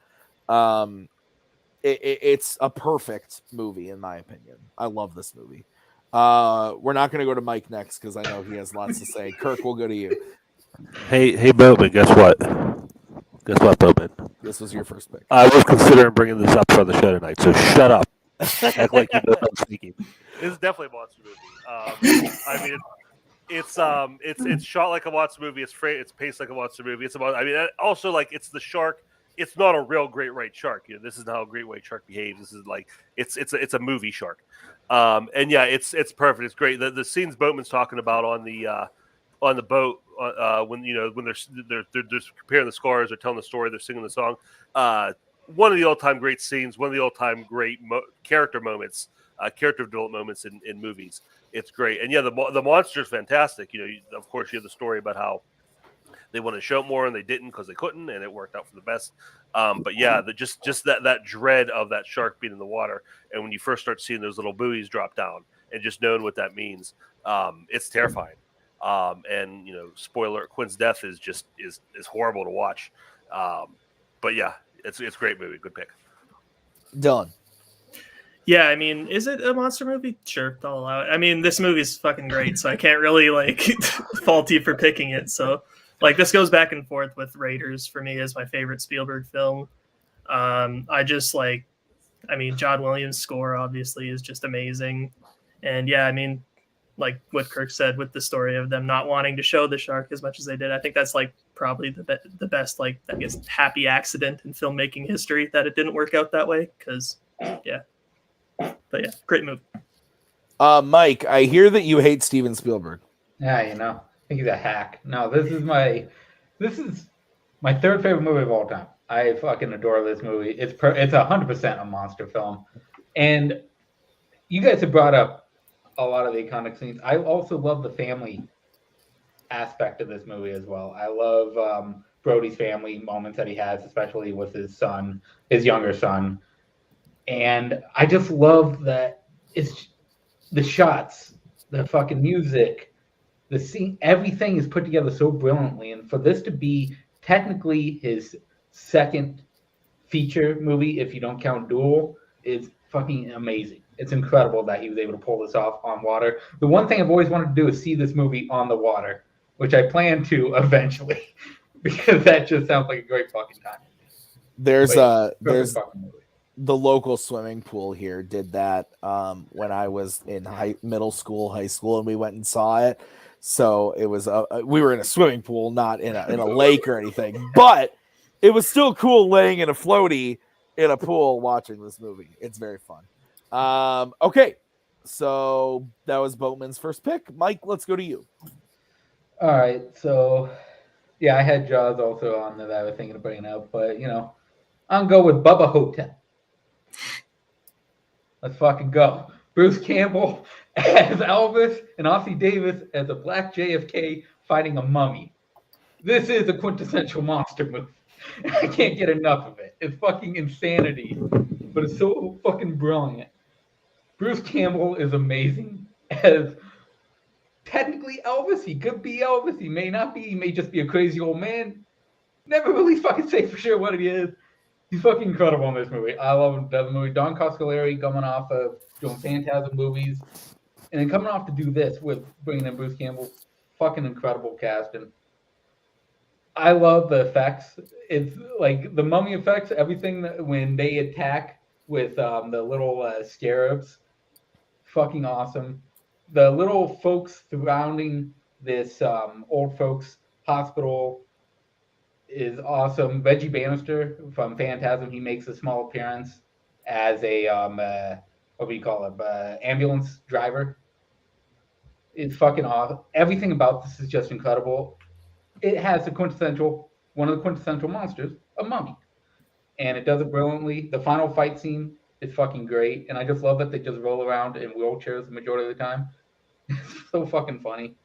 It's a perfect movie, in my opinion. I love this movie. We're not going to go to Mike next because I know he has lots to say. Kirk, we'll go to you. Hey, Boatman, guess what? Guess what, Boatman? This was your first pick. I was considering bringing this up on the show tonight, so shut up. Act like you know I'm speaking. This is definitely a monster movie. I mean, it's shot like a monster movie. It's paced like a monster movie. Also like it's the shark. It's not a real great white shark. You know, this is not how a great white shark behaves. This is like it's a movie shark. And yeah, it's perfect. It's great. The scenes Boatman's talking about on the boat when they're just comparing the scars, they're telling the story, they're singing the song. One of the all-time great scenes, one of the all-time great character moments, character development moments in movies. It's great. And yeah, the monster's fantastic. You know, of course, you have the story about how they wanted to show it more and they didn't because they couldn't, and it worked out for the best. But yeah, just that dread of that shark being in the water, and when you first start seeing those little buoys drop down, and just knowing what that means, it's terrifying. And you know, spoiler: Quinn's death is horrible to watch. But yeah, it's a great movie. Good pick. Dylan. Yeah, I mean, is it a monster movie? Sure, I'll allow it. I mean, this movie's fucking great, so I can't really like fault you for picking it. So, like, this goes back and forth with Raiders for me as my favorite Spielberg film. John Williams' score obviously is just amazing, and yeah, I mean, like what Kirk said with the story of them not wanting to show the shark as much as they did. I think that's like probably the best, like, I guess, happy accident in filmmaking history that it didn't work out that way. Because yeah, but yeah, great movie. Mike, I hear that you hate Steven Spielberg. Yeah, you know, I think he's a hack. No, this is my third favorite movie of all time. I fucking adore this movie. It's 100% a monster film, and you guys have brought up a lot of the iconic scenes. I also love the family aspect of this movie as well. I love Brody's family moments that he has, especially with his son, his younger son, and I just love that it's the shots, the fucking music, the scene, everything is put together so brilliantly. And for this to be technically his second feature movie, if you don't count Duel, is fucking amazing. It's incredible that he was able to pull this off on water. The one thing I've always wanted to do is see this movie on the water, which I plan to eventually, because that just sounds like a great fucking time. There's the local swimming pool here did that when I was in middle school, high school, and we went and saw it. So it was we were in a swimming pool, not in a lake or anything, but it was still cool laying in a floaty in a pool watching this movie. It's very fun. Okay, so that was Boatman's first pick. Mike, let's go to you. All right, so yeah, I had Jaws also on that I was thinking of bringing up, but you know, I'm going to go with Bubba Hotel. Let's fucking go. Bruce Campbell as Elvis and Ossie Davis as a black JFK fighting a mummy. This is a quintessential monster movie. I can't get enough of it. It's fucking insanity, but it's so fucking brilliant. Bruce Campbell is amazing as technically Elvis. He could be Elvis. He may not be. He may just be a crazy old man. Never really fucking say for sure what he is. He's fucking incredible in this movie. I love the movie. Don Coscarelli coming off of doing Phantasm movies, and then coming off to do this with bringing in Bruce Campbell. Fucking incredible casting. I love the effects. It's like the mummy effects, everything when they attack with the little scarabs. Fucking awesome. The little folks surrounding this old folks hospital is awesome. Reggie Bannister from Phantasm, he makes a small appearance as a what do you call it? Ambulance driver. It's fucking awesome. Everything about this is just incredible. It has one of the quintessential monsters, a mummy, and it does it brilliantly. The final fight scene is fucking great, and I just love that they just roll around in wheelchairs the majority of the time. It's so fucking funny.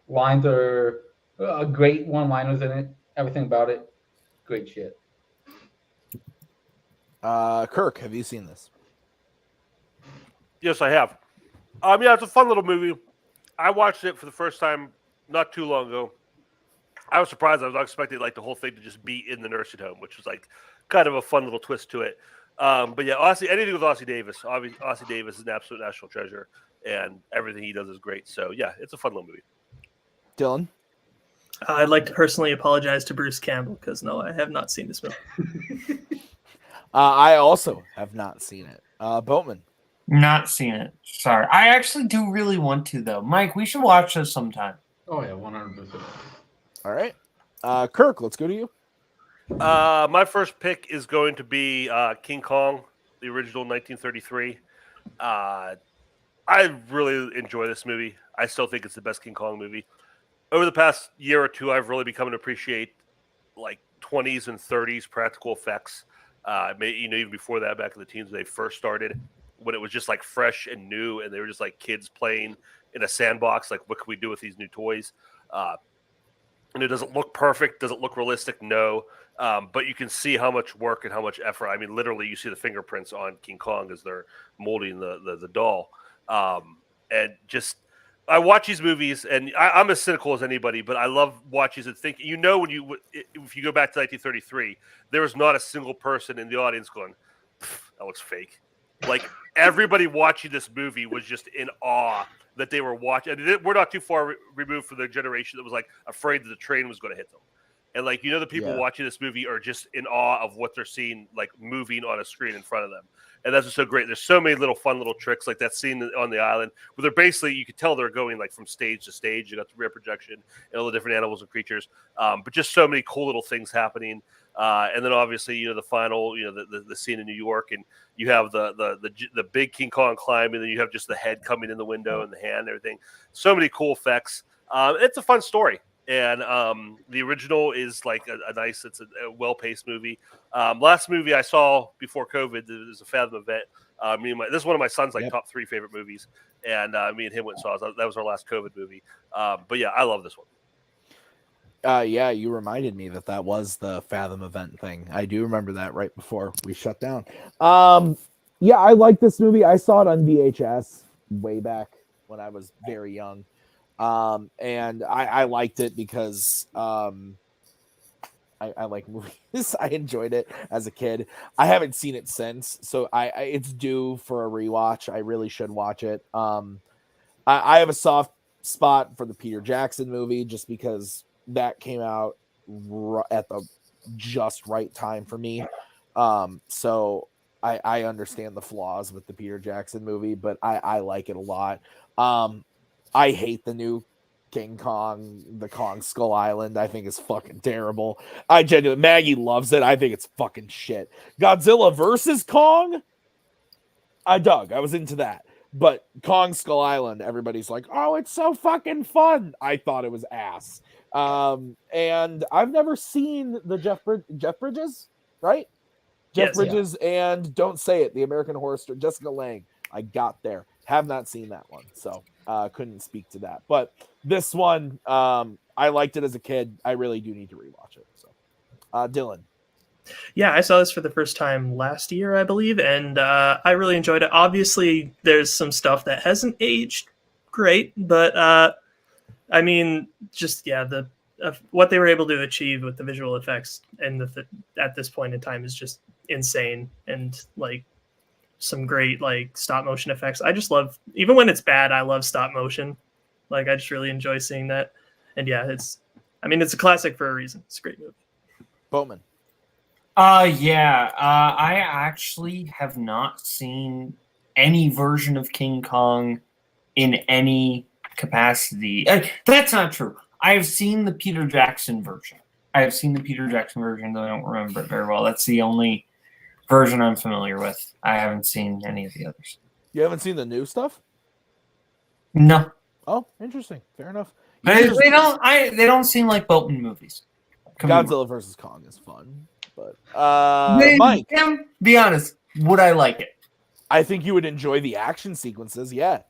Lines are great one-liners in it. Everything about it, great shit. Kirk, have you seen this? Yes, I have. Yeah, it's a fun little movie. I watched it for the first time not too long ago. I was surprised. I was not expecting like the whole thing to just be in the nursing home, which was like kind of a fun little twist to it. But yeah, anything with Ossie Davis. Obviously, Ossie Davis is an absolute national treasure, and everything he does is great. So yeah, it's a fun little movie. Dylan? I'd like to personally apologize to Bruce Campbell because no, I have not seen this movie. I also have not seen it. Boatman? Not seen it. Sorry. I actually do really want to, though. Mike, we should watch this sometime. Oh, yeah, 100%. All right. Kirk, let's go to you. My first pick is going to be King Kong, the original 1933. I really enjoy this movie. I still think it's the best King Kong movie. Over the past year or two, I've really become to appreciate like 20s and 30s practical effects. Even before that, back in the teens when they first started, when it was just like fresh and new, and they were just like kids playing in a sandbox. Like, what can we do with these new toys? And it doesn't look perfect, doesn't look realistic, no. But you can see how much work and how much effort. I mean, literally, you see the fingerprints on King Kong as they're molding the doll. And just, I watch these movies, and I'm as cynical as anybody, but I love watching and thinking. You know, if you go back to 1933, there was not a single person in the audience going, "That looks fake." Like, everybody watching this movie was just in awe that they were watching. And we're not too far removed from the generation that was like afraid that the train was going to hit them. And like, you know, the people Yeah. watching this movie are just in awe of what they're seeing, like moving on a screen in front of them. And that's what's so great. There's so many little fun little tricks, like that scene on the island where they're basically, you could tell they're going like from stage to stage. You got the rear projection and all the different animals and creatures, but just so many cool little things happening. And then obviously, you know, the final, you know, the scene in New York, and you have the big King Kong climbing, and then you have just the head coming in the window and the hand and everything. So many cool effects. It's a fun story. And the original is like a nice, it's a well-paced movie. Last movie I saw before COVID, it was a Fathom event. This is one of my son's like top 3 favorite movies, and me and him went and saw it. That was our last COVID movie. But yeah, I love this one. Yeah, you reminded me that was the Fathom event thing. I do remember that right before we shut down. Yeah, I like this movie. I saw it on VHS way back when I was very young. And I liked it because I like movies. I enjoyed it as a kid. I haven't seen it since, so it's due for a rewatch. I really should watch it. I have a soft spot for the Peter Jackson movie just because that came out at the just right time for me. So I understand the flaws with the Peter Jackson movie, but I like it a lot. I hate the new King Kong, the Kong Skull Island. I think it's fucking terrible. Maggie loves it. I think it's fucking shit. Godzilla versus Kong, I was into that. But Kong Skull Island, everybody's like, oh, it's so fucking fun. I thought it was ass. And I've never seen the Jeff Bridges, right? Jeff Bridges and Don't Say It, the American Horror Story, Jessica Lange. I got there. Have not seen that one, so couldn't speak to that. But this one, I liked it as a kid. I really do need to rewatch it. So, Dylan. Yeah, I saw this for the first time last year, I believe, and I really enjoyed it. Obviously, there's some stuff that hasn't aged great, but I mean, just what they were able to achieve with the visual effects and at this point in time is just insane, and like some great like stop motion effects. I just love, even when it's bad, I love stop motion. Like I just really enjoy seeing that, and yeah, it's a classic for a reason. It's a great movie. Boatman. I actually have not seen any version of King Kong in any capacity. That's not true. I have seen the Peter Jackson version. Though I don't remember it very well. That's the only version I'm familiar with. I haven't seen any of the others. You haven't seen the new stuff? No. Oh, interesting. Fair enough. They don't seem like Boatman movies. Godzilla versus Kong is fun. But Mike, be honest, would I like it? I think you would enjoy the action sequences. Yeah.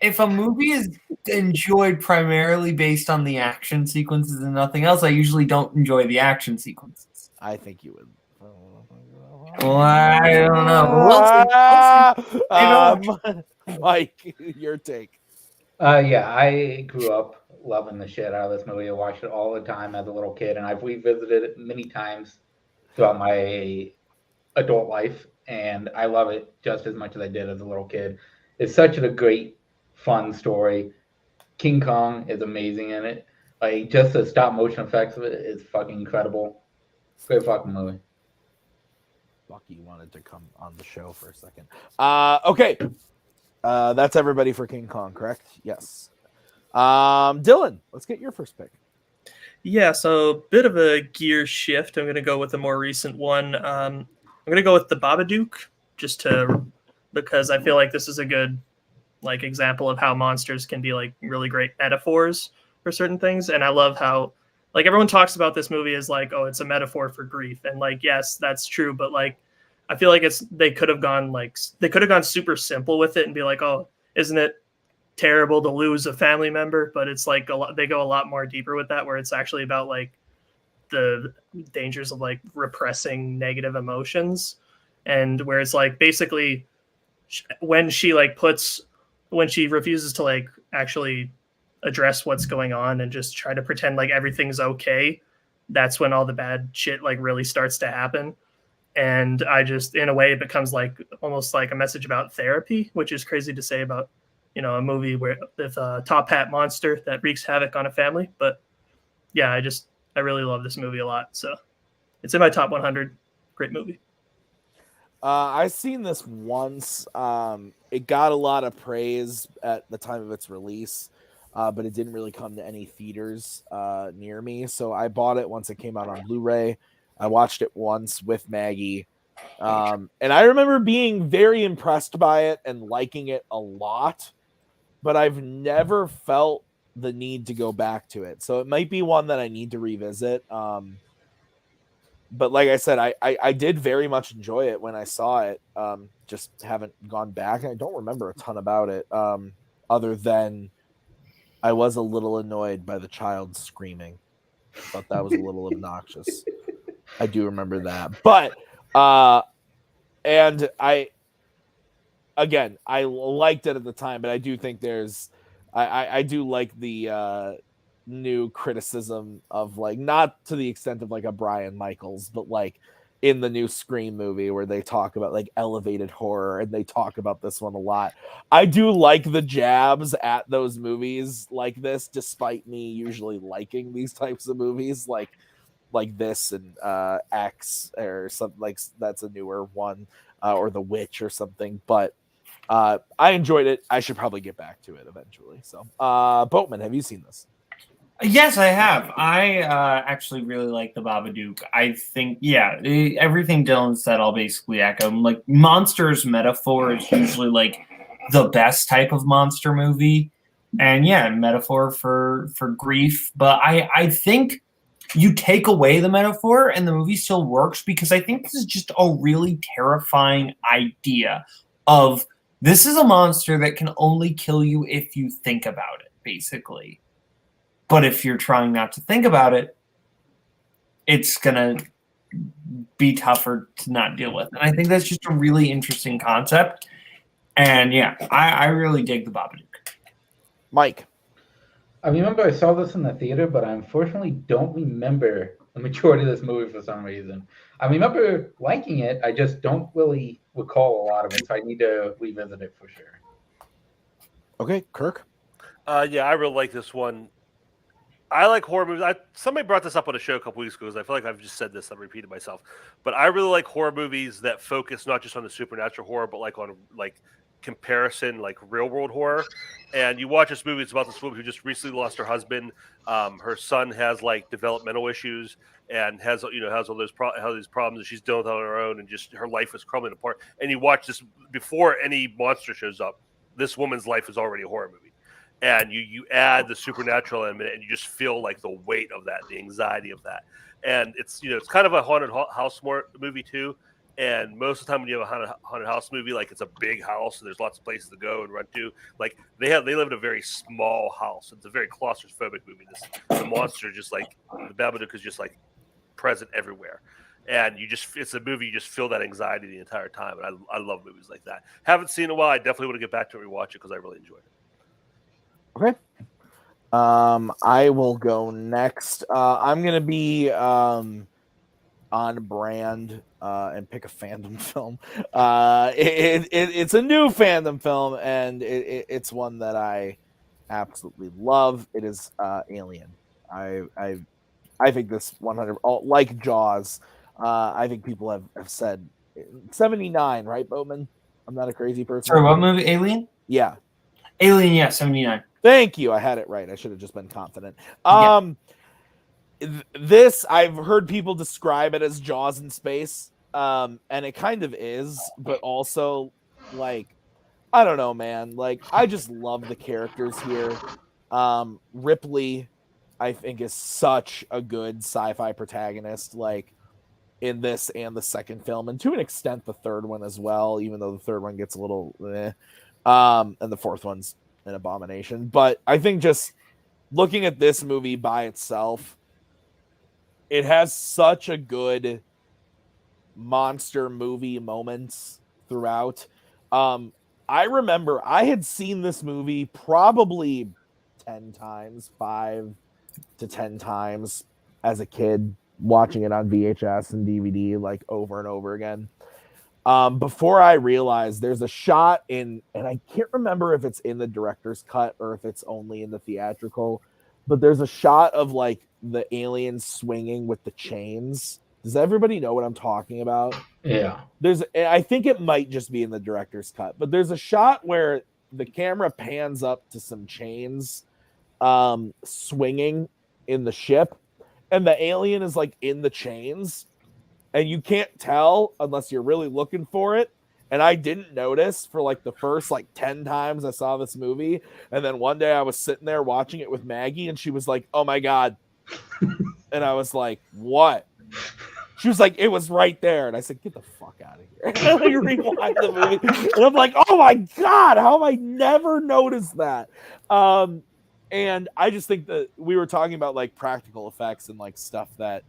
If a movie is enjoyed primarily based on the action sequences and nothing else, I usually don't enjoy the action sequences. I think you would. Well, I don't know. Mike, your take. Yeah, I grew up loving the shit out of this movie. I watched it all the time as a little kid, and I've revisited it many times throughout my adult life, and I love it just as much as I did as a little kid. It's such a great, fun story. King Kong is amazing in it. Like, just the stop motion effects of it is fucking incredible. Great fucking movie. Bucky wanted to come on the show for a second. Okay. That's everybody for King Kong, correct? Yes. Dylan, let's get your first pick. Yeah, so bit of a gear shift. I'm going to go with a more recent one. I'm going to go with The Babadook, because I feel like this is a good like example of how monsters can be like really great metaphors for certain things. And I love how like everyone talks about this movie as like, oh, it's a metaphor for grief. And like, yes, that's true. But like, I feel like they could have gone super simple with it and be like, oh, isn't it terrible to lose a family member? But it's like they go a lot more deeper with that, where it's actually about like the dangers of like repressing negative emotions, and where it's like basically when she refuses to like actually address what's going on and just try to pretend like everything's okay, that's when all the bad shit like really starts to happen. And I just, in a way, it becomes like almost like a message about therapy, which is crazy to say about, a movie with a top hat monster that wreaks havoc on a family. But yeah, I really love this movie a lot. So it's in my top 100. Great movie. I've seen this once. It got a lot of praise at the time of its release, but it didn't really come to any theaters near me. So I bought it once it came out on Blu-ray. I watched it once with Maggie. And I remember being very impressed by it and liking it a lot, but I've never felt the need to go back to it. So it might be one that I need to revisit. But like I said, I did very much enjoy it when I saw it. Just haven't gone back. And I don't remember a ton about it, other than I was a little annoyed by the child screaming. I thought that was a little obnoxious. I do remember that. But and I liked it at the time, but I do think I do like the new criticism of, like, not to the extent of like a Brian Michaels, but like in the new Scream movie where they talk about like elevated horror, and they talk about this one a lot. I do like the jabs at those movies like this, despite me usually liking these types of movies like this and X or something, like that's a newer one, or The Witch or something. But I enjoyed it. I should probably get back to it eventually. So Boatman, have you seen this? Yes, I have. I actually really like the Babadook. I think, everything Dylan said, I'll basically echo. Like, monsters metaphor is usually like the best type of monster movie, and metaphor for grief. But I think you take away the metaphor and the movie still works, because I think this is just a really terrifying idea of, this is a monster that can only kill you if you think about it, basically. But if you're trying not to think about it, it's going to be tougher to not deal with. And I think that's just a really interesting concept. And I really dig the Babadook. Mike. I remember I saw this in the theater, but I unfortunately don't remember the majority of this movie for some reason. I remember liking it. I just don't really recall a lot of it, so I need to revisit it for sure. Okay, Kirk? I really like this one. I like horror movies. Somebody brought this up on a show a couple weeks ago, because I feel like I've just said this, I've repeated myself. But I really like horror movies that focus not just on the supernatural horror, but like on like comparison, like real world horror. And you watch this movie, it's about this woman who just recently lost her husband. Her son has like developmental issues and has all these problems that she's dealing with on her own, and just her life is crumbling apart. And you watch this before any monster shows up. This woman's life is already a horror movie. And you add the supernatural element, and you just feel like the weight of that, the anxiety of that. And it's it's kind of a haunted house movie too. And most of the time when you have a haunted house movie, like, it's a big house and there's lots of places to go and run to. Like they live in a very small house. It's a very claustrophobic movie. The monster just like the Babadook is just like present everywhere. And it's a movie, you just feel that anxiety the entire time. And I love movies like that. Haven't seen it in a while. I definitely want to get back to it and rewatch it because I really enjoyed it. Okay. I will go next. I'm gonna be on brand and pick a fandom film. It's a new fandom film, and it's one that I absolutely love. It is Alien. I think this 100, like Jaws. I think people have said 79, right, Boatman? I'm not a crazy person. Sorry, what movie? Alien? Yeah. Alien, 79. Thank you. I had it right. I should have just been confident. This, I've heard people describe it as Jaws in space, and it kind of is, but also, like, I don't know, man. Like, I just love the characters here. Ripley, I think, is such a good sci-fi protagonist, like, in this and the second film, and to an extent the third one as well, even though the third one gets a little and the fourth one's an abomination. But I think just looking at this movie by itself, it has such a good monster movie moments throughout. I remember I had seen this movie probably 10 times, 5 to 10 times as a kid, watching it on VHS and DVD like over and over again. Before I realized there's a shot in, and I can't remember if it's in the director's cut or if it's only in the theatrical, but there's a shot of like the aliens swinging with the chains. Does everybody know what I'm talking about? Yeah. I think it might just be in the director's cut, but there's a shot where the camera pans up to some chains swinging in the ship, and the alien is like in the chains, and you can't tell unless you're really looking for it. And I didn't notice for like the first like 10 times I saw this movie. And then one day I was sitting there watching it with Maggie, and she was like, "Oh my God." And I was like, "What?" She was like, "It was right there." And I said, "Get the fuck out of here." And I rewind the movie. And I'm like, "Oh my God, how have I never noticed that?" And I just think that we were talking about like practical effects and like stuff that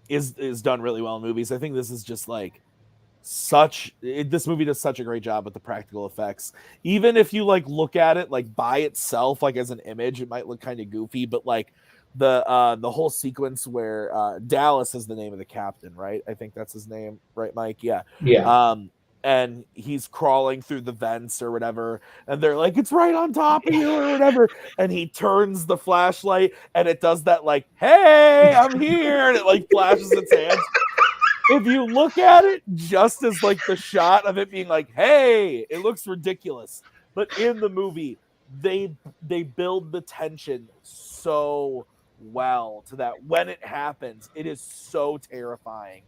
is done really well in movies. I think this is just like this movie does such a great job with the practical effects. Even if you like look at it like by itself, like as an image, it might look kind of goofy, but like the whole sequence where Dallas is the name of the captain, right? I think that's his name, right, Mike? Yeah. And he's crawling through the vents or whatever, and they're like, "It's right on top of you," or whatever. And he turns the flashlight, and it does that like, "Hey, I'm here," and it like flashes its hands. If you look at it just as like the shot of it being like, "Hey," it looks ridiculous. But in the movie, they build the tension so well to that when it happens, it is so terrifying.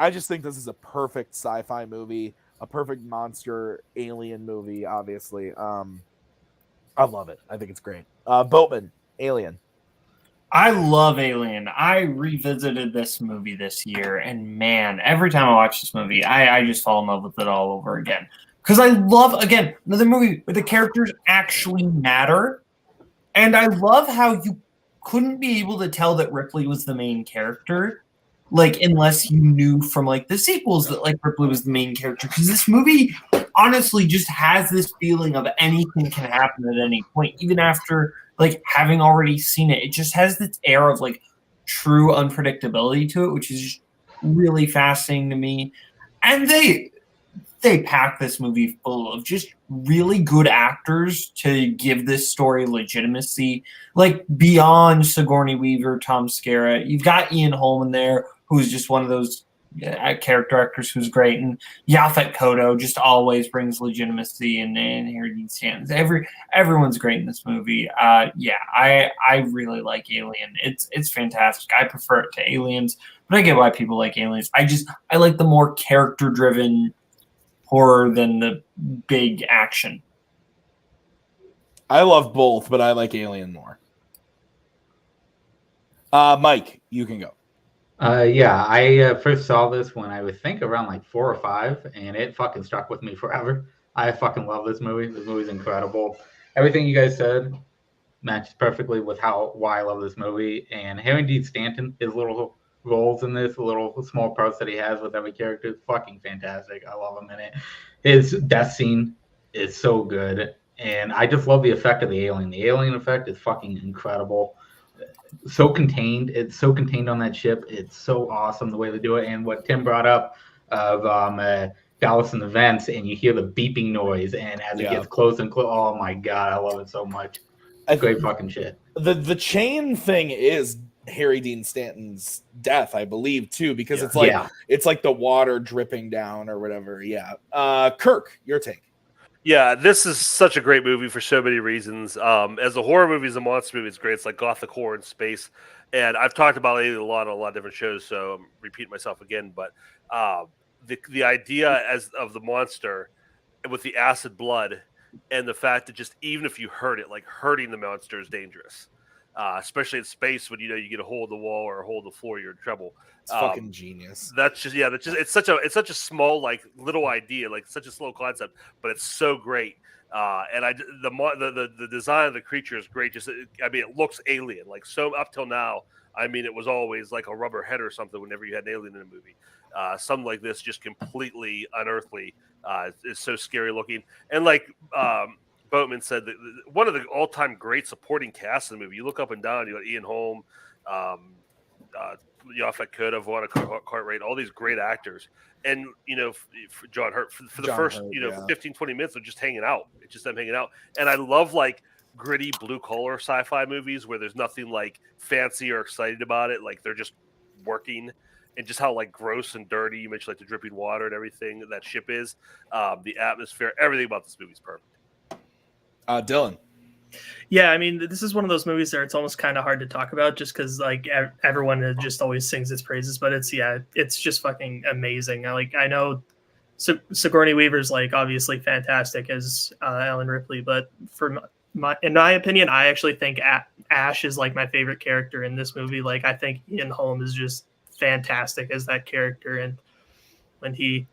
I just think this is a perfect sci-fi movie, a perfect monster alien movie, obviously. I love it. I think it's great. Boatman, Alien. I love Alien. I revisited this movie this year, and man, every time I watch this movie, I just fall in love with it all over again. Because I love, again, another movie where the characters actually matter. And I love how you couldn't be able to tell that Ripley was the main character, like, unless you knew from, like, the sequels that, like, Ripley was the main character. Because this movie, honestly, just has this feeling of anything can happen at any point, even after, like, having already seen it. It just has this air of, like, true unpredictability to it, which is really fascinating to me. And they pack this movie full of just really good actors to give this story legitimacy. Like, beyond Sigourney Weaver, Tom Skerritt, you've got Ian Holm there, who's just one of those character actors who's great, and Yaphet Kotto just always brings legitimacy, and Harry Dean Stanton. Everyone's great in this movie. I really like Alien. It's fantastic. I prefer it to Aliens, but I get why people like Aliens. I like the more character-driven horror than the big action. I love both, but I like Alien more. Mike, you can go. I first saw this when I would think around like 4 or 5, and it fucking stuck with me forever. I fucking love this movie. This movie's incredible. Everything you guys said matches perfectly with why I love this movie. And Harry Dean Stanton, his little roles in this, the little small parts that he has with every character, is fucking fantastic. I love him in it. His death scene is so good, and I just love the effect of the alien. The alien effect is fucking incredible. So contained. It's so contained on that ship. It's so awesome the way they do it. And what Tim brought up of Dallas in the vents, and you hear the beeping noise, and as it gets close and close, oh my God, I love it so much. Great fucking shit. The chain thing is Harry Dean Stanton's death, I believe, too, because it's like the water dripping down or whatever. Kirk, your take. Yeah, this is such a great movie for so many reasons. As a horror movie, as a monster movie, it's great. It's like gothic horror in space. And I've talked about it a lot on a lot of different shows, so I'm repeating myself again. But the idea of the monster with the acid blood, and the fact that just even if you hurt it, like hurting the monster is dangerous. Especially in space when you get a hold of the wall or a hold of the floor, you're in trouble. It's fucking genius. It's such a small, like, little idea, like such a slow concept, but it's so great. And the design of the creature is great. It looks alien. Like, so up till now, it was always like a rubber head or something whenever you had an alien in a movie. Something like this, just completely unearthly, is so scary looking. And like Boatman said, that one of the all-time great supporting casts in the movie. You look up and down, you got Ian Holm, Yaphet Kotto, Vaughn Cartwright, all these great actors. And, for John Hurt, for the first, 15, 20 minutes of just hanging out. It's just them hanging out. And I love, like, gritty blue collar sci-fi movies where there's nothing like fancy or excited about it. Like they're just working, and just how like gross and dirty, you mentioned like the dripping water and everything that ship is, the atmosphere, everything about this movie is perfect. Dylan. Yeah, I mean, this is one of those movies that it's almost kind of hard to talk about just because like everyone just always sings its praises, but it's just fucking amazing. I know Sigourney Weaver's like obviously fantastic as Ellen Ripley, but in my opinion, I actually think Ash is like my favorite character in this movie. Like I think Ian Holm is just fantastic as that character, and when he,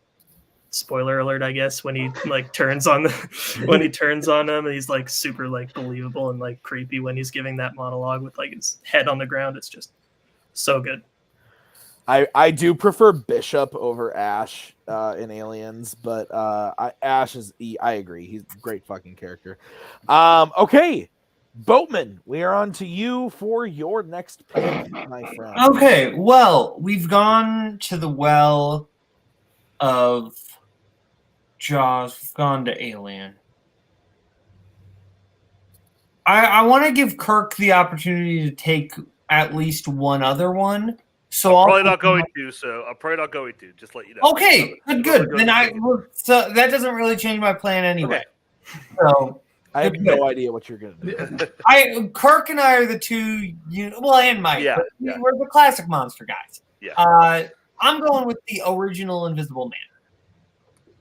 spoiler alert, I guess, when he like turns on when he turns on him, he's like super like believable and like creepy when he's giving that monologue with like his head on the ground. It's just so good. I do prefer Bishop over Ash in Aliens, but Ash is I agree. He's a great fucking character. Okay, Boatman, we are on to you for your next pick, my friend. Okay, well, we've gone to the well of Jaws. We've gone to Alien. I want to give Kirk the opportunity to take at least one other one. So I'm probably not going to. Just let you know. Okay, good. Then so that doesn't really change my plan anyway. Okay. So I have no idea what you're gonna do. Kirk and I are the two. And Mike. Yeah. We're the classic monster guys. Yeah. I'm going with the original Invisible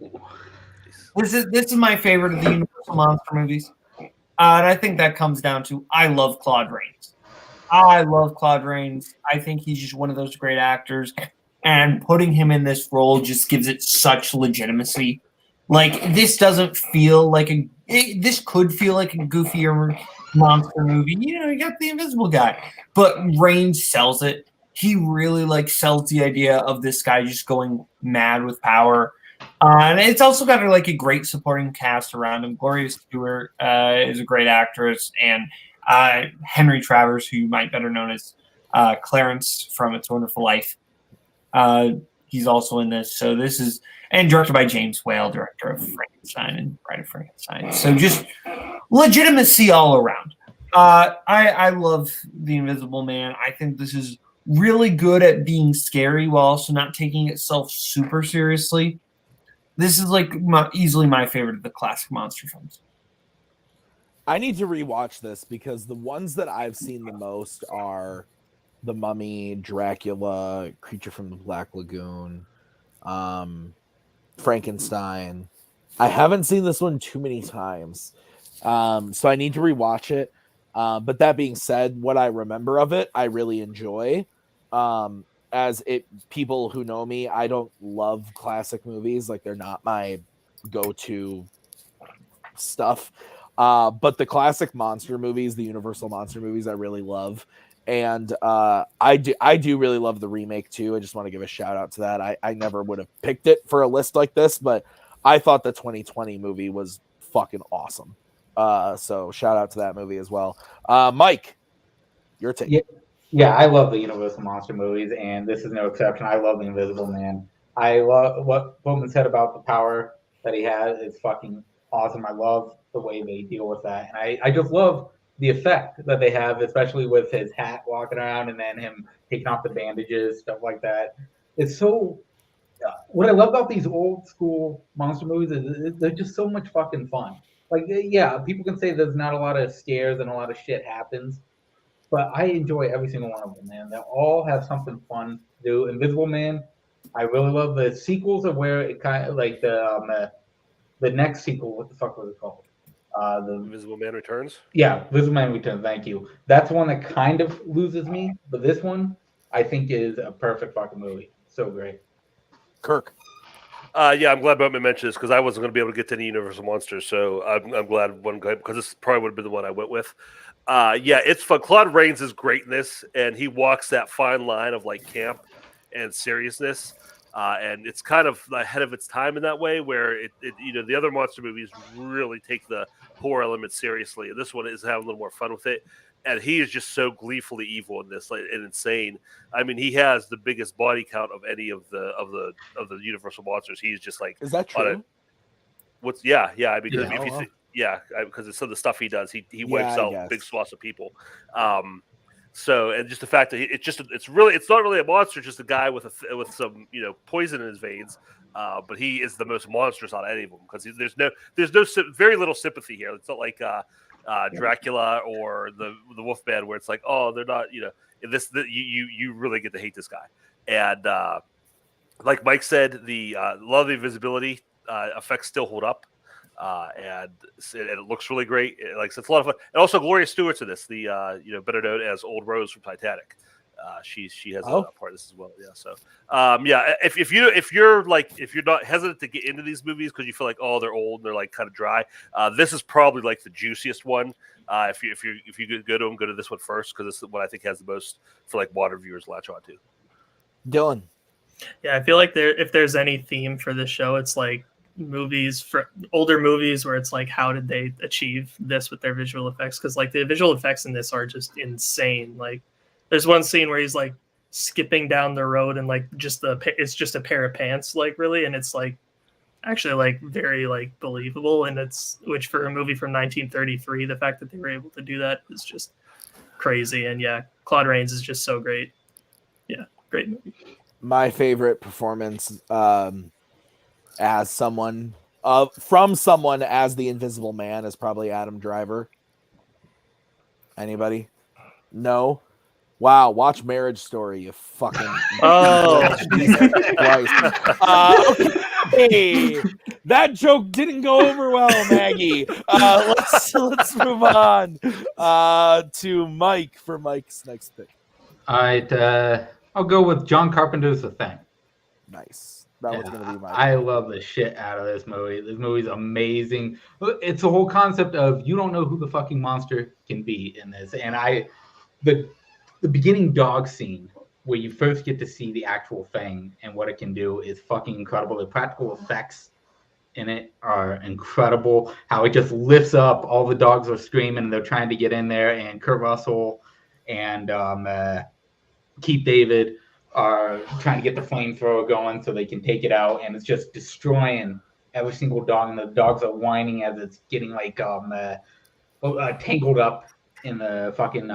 Man. This is my favorite of the Universal monster movies, and I think that comes down to I love Claude Rains. I love Claude Rains. I think he's just one of those great actors, and putting him in this role just gives it such legitimacy. Like this doesn't feel like this could feel like a goofier monster movie. You got the Invisible Guy, but Rains sells it. He really sells the idea of this guy just going mad with power. And it's also got a great supporting cast around him. Gloria Stewart is a great actress, and Henry Travers, who you might better known as Clarence from It's a Wonderful Life. He's also in this. So this is, and directed by James Whale, director of Frankenstein and Bride of Frankenstein. So just legitimacy all around. I love The Invisible Man. I think this is really good at being scary while also not taking itself super seriously. This is easily my favorite of the classic monster films. I need to rewatch this because the ones that I've seen the most are The Mummy, Dracula, Creature from the Black Lagoon, Frankenstein. I haven't seen this one too many times, so I need to rewatch it. But that being said, what I remember of it, I really enjoy. People who know me, I don't love classic movies. They're not my go-to stuff. But the classic monster movies, the Universal monster movies, I really love. And I do really love the remake too. I just want to give a shout out to that. I never would have picked it for a list like this, but I thought the 2020 movie was fucking awesome. So shout out to that movie as well. Mike, your take. Yeah, I love the Universal monster movies, and this is no exception. I love The Invisible Man. I love what Boatman said about the power that he has. It's fucking awesome. I love the way they deal with that. And I just love the effect that they have, especially with his hat walking around and then him taking off the bandages, stuff like that. It's so... what I love about these old school monster movies is they're just so much fucking fun. People can say there's not a lot of scares and a lot of shit happens, but I enjoy every single one of them, man. They all have something fun to do. Invisible Man, I really love the sequels of where it kind of the next sequel. What the fuck was it called? The Invisible Man Returns. Yeah, Invisible Man Returns. Thank you. That's one that kind of loses me, but this one I think is a perfect fucking movie. So great. Kirk. Yeah, I'm glad Boatman mentioned this because I wasn't going to be able to get to any Universal monsters, so I'm glad one guy because this probably would have been the one I went with. It's fun. Claude Rains is great in this, and he walks that fine line of camp and seriousness, and it's kind of ahead of its time in that way. Where the other monster movies really take the horror element seriously, and this one is having a little more fun with it. And he is just so gleefully evil in this, and insane. I mean, he has the biggest body count of any of the Universal monsters. He's just is that true? I mean, if Yeah, because some of the stuff he does, he wipes out guess. big swaths of people. So, and just the fact that it's not really a monster, just a guy with some poison in his veins. But he is the most monstrous out of any of them because there's very little sympathy here. It's not like Dracula or the Wolfman where it's like, oh, they're not, you really get to hate this guy. And like Mike said, the a lot of the invisibility effects still hold up. And it looks really great. It's a lot of fun. And also Gloria Stewart's in this, the better known as Old Rose from Titanic. She has a part of this as well. Yeah. So if you're not hesitant to get into these movies because you feel like, oh, they're old and they're like kind of dry, this is probably like the juiciest one. If you go to them, go to this one first because this is what I think has the most for like modern viewers to latch on to. Dylan. Yeah, I feel like if there's any theme for this show, it's like older movies where it's like, how did they achieve this with their visual effects? Because like the visual effects in this are just insane. Like there's one scene where he's like skipping down the road and like it's just a pair of pants, like really, and it's like actually like very like believable, and which for a movie from 1933, the fact that they were able to do that is just crazy. And yeah, Claude Rains is just so great. Yeah, great movie. My favorite performance as someone from someone as the Invisible Man is probably Adam Driver. Anybody? No. Wow, watch Marriage Story, you fucking Jesus Christ. Okay. That joke didn't go over well, Maggie. Let's move on to Mike for Mike's next pick. All right, I'll go with John Carpenter's The Thing. Nice. That was going to be my I love the shit out of this movie. This movie's amazing. It's the whole concept of you don't know who the fucking monster can be in this. And the beginning dog scene where you first get to see the actual thing and what it can do is fucking incredible. The practical effects in it are incredible. How it just lifts up. All the dogs are screaming and they're trying to get in there. And Kurt Russell and Keith David are trying to get the flamethrower going so they can take it out, and it's just destroying every single dog, and the dogs are whining as it's getting like tangled up in the fucking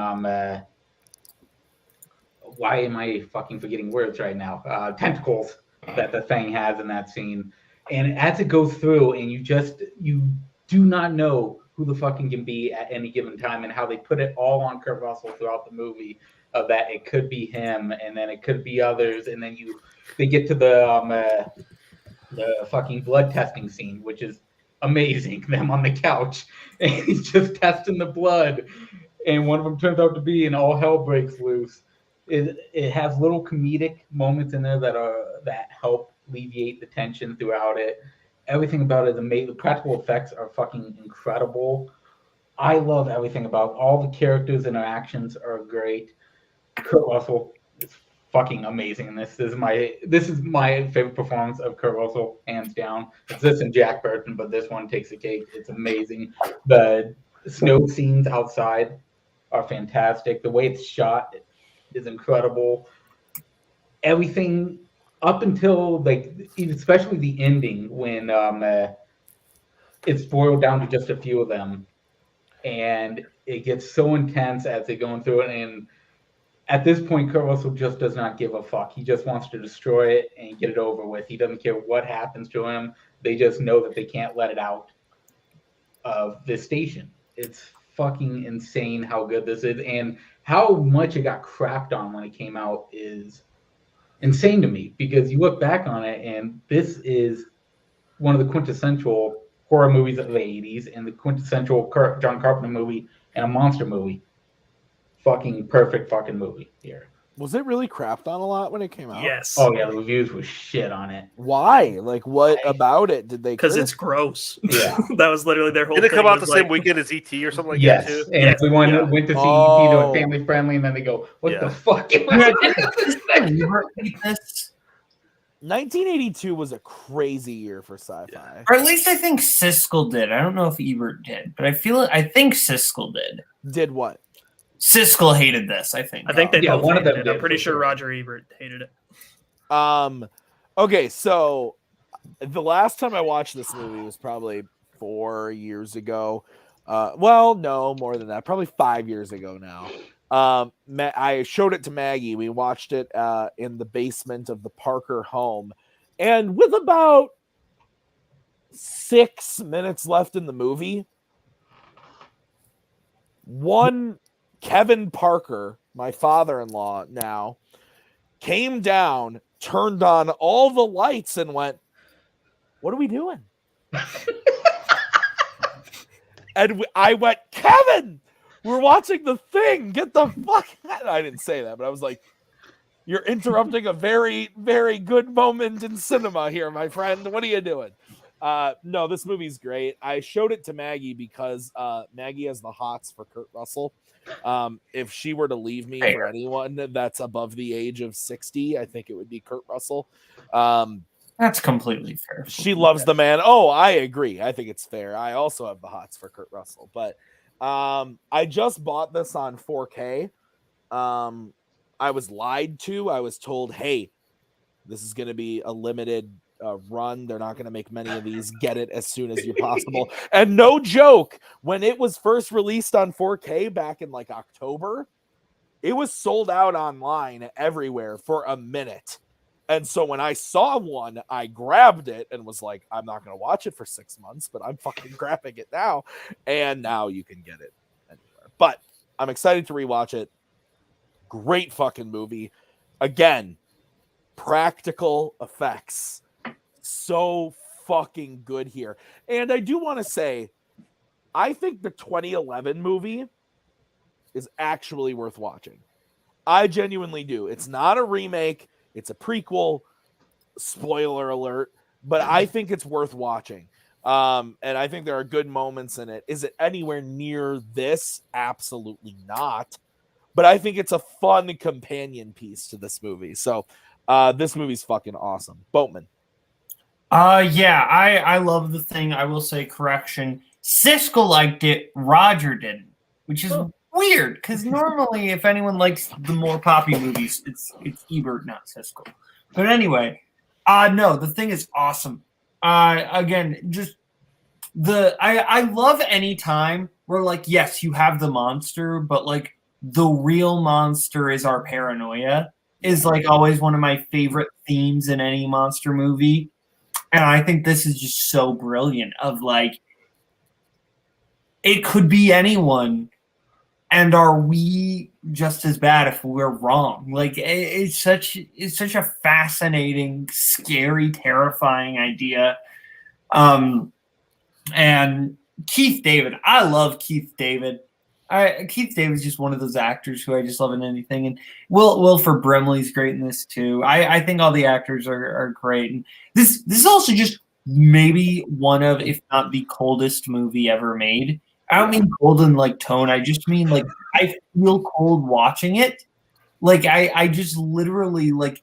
why am I fucking forgetting words right now? Tentacles that the thing has in that scene. And as it goes through, and you do not know who the fucking can be at any given time, and how they put it all on Kurt Russell throughout the movie. Of that, it could be him, and then it could be others, and then they get to the fucking blood testing scene, which is amazing. Them on the couch, and he's just testing the blood, and one of them turns out to be, and all hell breaks loose. It has little comedic moments in there that help alleviate the tension throughout it. Everything about it is amazing. The practical effects are fucking incredible. I love everything about all the characters' interactions are great. Kurt Russell is fucking amazing in this. This is my favorite performance of Kurt Russell, hands down. It's this and Jack Burton, but this one takes the cake. It's amazing. The snow scenes outside are fantastic. The way it's shot is incredible. Everything up until especially the ending when it's boiled down to just a few of them, and it gets so intense as they're going through it. And at this point, Kurt Russell just does not give a fuck. He just wants to destroy it and get it over with. He doesn't care what happens to him. They just know that they can't let it out of this station. It's fucking insane how good this is, and how much it got crapped on when it came out is insane to me, because you look back on it and this is one of the quintessential horror movies of the 80s and the quintessential John Carpenter movie and a monster movie. Fucking perfect fucking movie here. Was it really crapped on a lot when it came out? Yes. Oh yeah, the reviews were shit on it. Why? Like, what about it did they? Because it's gross. Yeah, that was literally their whole. Did it come out the like... same weekend as ET or something like yes. that too? And everyone went to see ET, they were family friendly, and then they go, "What the fuck?" 1982 was a crazy year for sci-fi. Or at least I think Siskel did. I don't know if Ebert did, but I think Siskel did. Did what? Siskel hated this, I think. I think they both one of them hated it. I'm pretty sure Roger Ebert hated it. Okay, so the last time I watched this movie was probably 4 years ago. Well, no, more than that. Probably 5 years ago now. I showed it to Maggie. We watched it in the basement of the Parker home. And with about 6 minutes left in the movie, Kevin Parker, my father-in-law now, came down, turned on all the lights, and went, "What are we doing?" And I went, "Kevin, we're watching The Thing. Get the fuck out." I didn't say that, but I was like, "You're interrupting a very, very good moment in cinema here, my friend. What are you doing?" No, this movie's great. I showed it to Maggie because Maggie has the hots for Kurt Russell. If she were to leave me for anyone that's above the age of 60, I think it would be Kurt Russell. That's completely fair. She loves the man. Oh, I agree. I think it's fair. I also have the hots for Kurt Russell, but I just bought this on 4K. I was lied to. I was told, "Hey, this is going to be a limited run. They're not going to make many of these. Get it as soon as you're possible." And no joke, when it was first released on 4K back in like October, it was sold out online everywhere for a minute. And so when I saw one, I grabbed it and was like, I'm not going to watch it for 6 months, but I'm fucking grabbing it now. And now you can get it anywhere. But I'm excited to rewatch it. Great fucking movie. Again, practical effects. So fucking good here. And I do want to say, I think the 2011 movie is actually worth watching. I genuinely do. It's not a remake. It's a prequel. Spoiler alert. But I think it's worth watching. And I think there are good moments in it. Is it anywhere near this? Absolutely not. But I think it's a fun companion piece to this movie. So this movie's fucking awesome. Boatman. Yeah, I love The Thing. I will say, correction, Siskel liked it, Roger didn't, which is weird, because normally if anyone likes the more poppy movies, it's Ebert, not Siskel. But anyway, no, The Thing is awesome. Again, just I love any time where, like, yes, you have the monster, but like the real monster is our paranoia, is like always one of my favorite themes in any monster movie. And I think this is just so brilliant of like, it could be anyone. And are we just as bad if we're wrong? Like, it's such a fascinating, scary, terrifying idea. And Keith David, I love Keith David. Keith David's just one of those actors who I just love in anything. And Wilford Brimley's great in this too. I think all the actors are great. And this is also just maybe one of, if not the coldest movie ever made. I don't mean cold in like tone. I just mean like I feel cold watching it. Like I just literally like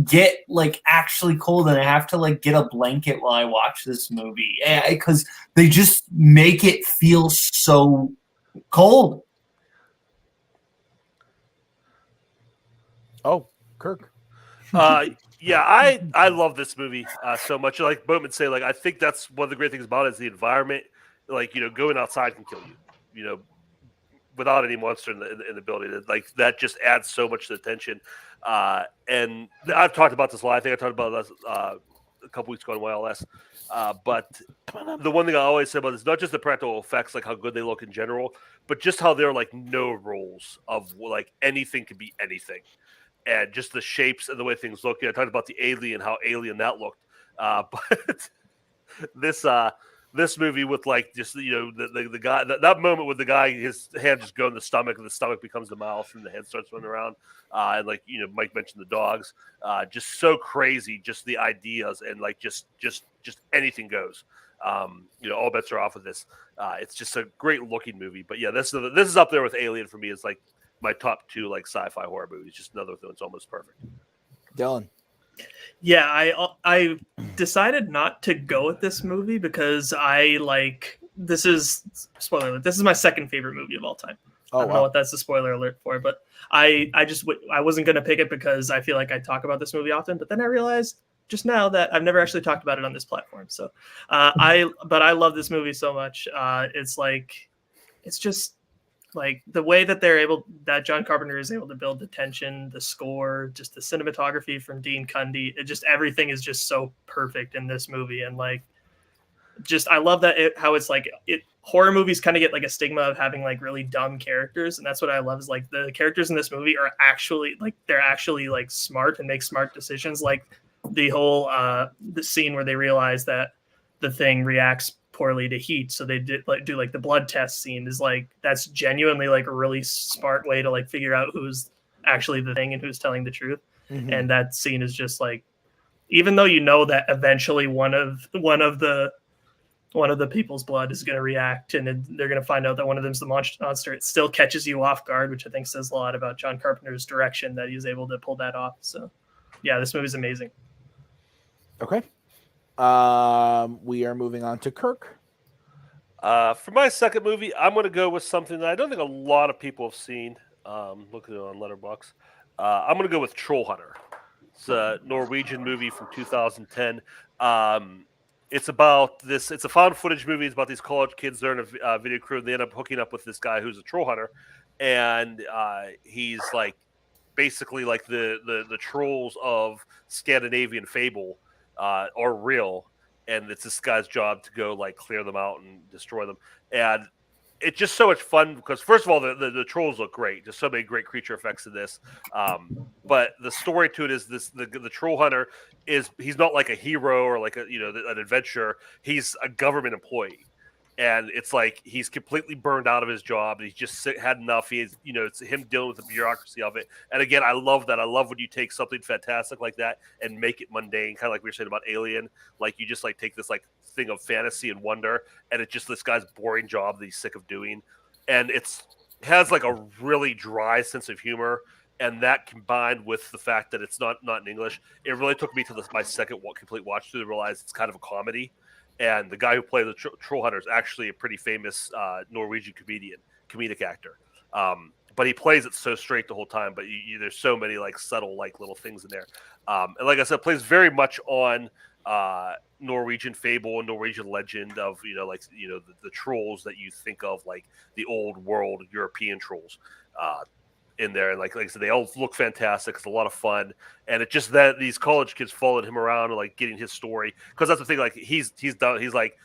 get like actually cold, and I have to like get a blanket while I watch this movie because they just make it feel so cold. Oh, Kirk. Yeah, I love this movie so much. Like Boatman say, like I think that's one of the great things about it is the environment. Like, you know, going outside can kill you. You know, without any monster in the building, like that just adds so much to the tension. And I've talked about this a lot. I think I talked about this a couple weeks ago on YLS. But the one thing I always say about this is not just the practical effects, like how good they look in general, but just how they're like no rules of like anything can be anything. And just the shapes and the way things look. You know, I talked about the alien, how alien that looked. But this movie with like just, you know, the guy, that moment with the guy, his hand just go in the stomach and the stomach becomes the mouth and the head starts running around. And like, you know, Mike mentioned the dogs, just so crazy, just the ideas and like just anything goes. You know, all bets are off of this. It's just a great looking movie. But yeah, this is up there with Alien for me. It's like my top two like sci-fi horror movies. Just another thing that's almost perfect. Dylan. Yeah, I decided not to go with this movie because this is spoiler alert. This is my second favorite movie of all time. I don't know what that's a spoiler alert for, but I wasn't gonna pick it because I feel like I talk about this movie often. But then I realized just now that I've never actually talked about it on this platform. So I love this movie so much. It's just like the way that John Carpenter is able to build the tension, the score, just the cinematography from Dean Cundey. Everything is just so perfect in this movie. And like, I love that horror movies kind of get like a stigma of having like really dumb characters, and that's what I love is like the characters in this movie are actually like smart and make smart decisions. Like the whole the scene where they realize that the thing reacts poorly to heat, so they do the blood test scene is like that's genuinely like a really smart way to like figure out who's actually the thing and who's telling the truth. Mhm. And that scene is just like, even though you know that eventually one of the people's blood is going to react and they're going to find out that one of them's the monster, it still catches you off guard, which I think says a lot about John Carpenter's direction, that he's able to pull that off. So yeah, this movie's amazing. Okay. We are moving on to Kirk. For my second movie, I'm going to go with something that I don't think a lot of people have seen. Looking on Letterboxd, I'm going to go with Troll Hunter. It's a Norwegian movie from 2010. It's about this. It's a found footage movie. It's about these college kids. They're in a video crew, and they end up hooking up with this guy who's a troll hunter, and he's like basically like the trolls of Scandinavian fable are real, and it's this guy's job to go like clear them out and destroy them. And it's just so much fun because first of all, the trolls look great. There's so many great creature effects in this. But the story to it is the troll hunter he's not like a hero or like an adventurer. He's a government employee. And it's like he's completely burned out of his job. And he's just had enough. It's him dealing with the bureaucracy of it. And again, I love that. I love when you take something fantastic like that and make it mundane, kind of like we were saying about Alien. Like you just like take this like thing of fantasy and wonder, and it's just this guy's boring job that he's sick of doing. And it has like a really dry sense of humor. And that combined with the fact that it's not in English, it really took me to my second complete watch through to realize it's kind of a comedy. And the guy who played the troll hunter is actually a pretty famous Norwegian comedic actor. But he plays it so straight the whole time. But there's so many like subtle like little things in there. And like I said, plays very much on Norwegian fable and Norwegian legend of the trolls that you think of, like the old world European trolls. In there, and like I said, they all look fantastic. It's a lot of fun, and it just that these college kids followed him around and like getting his story, because that's the thing. Like he's done. He's like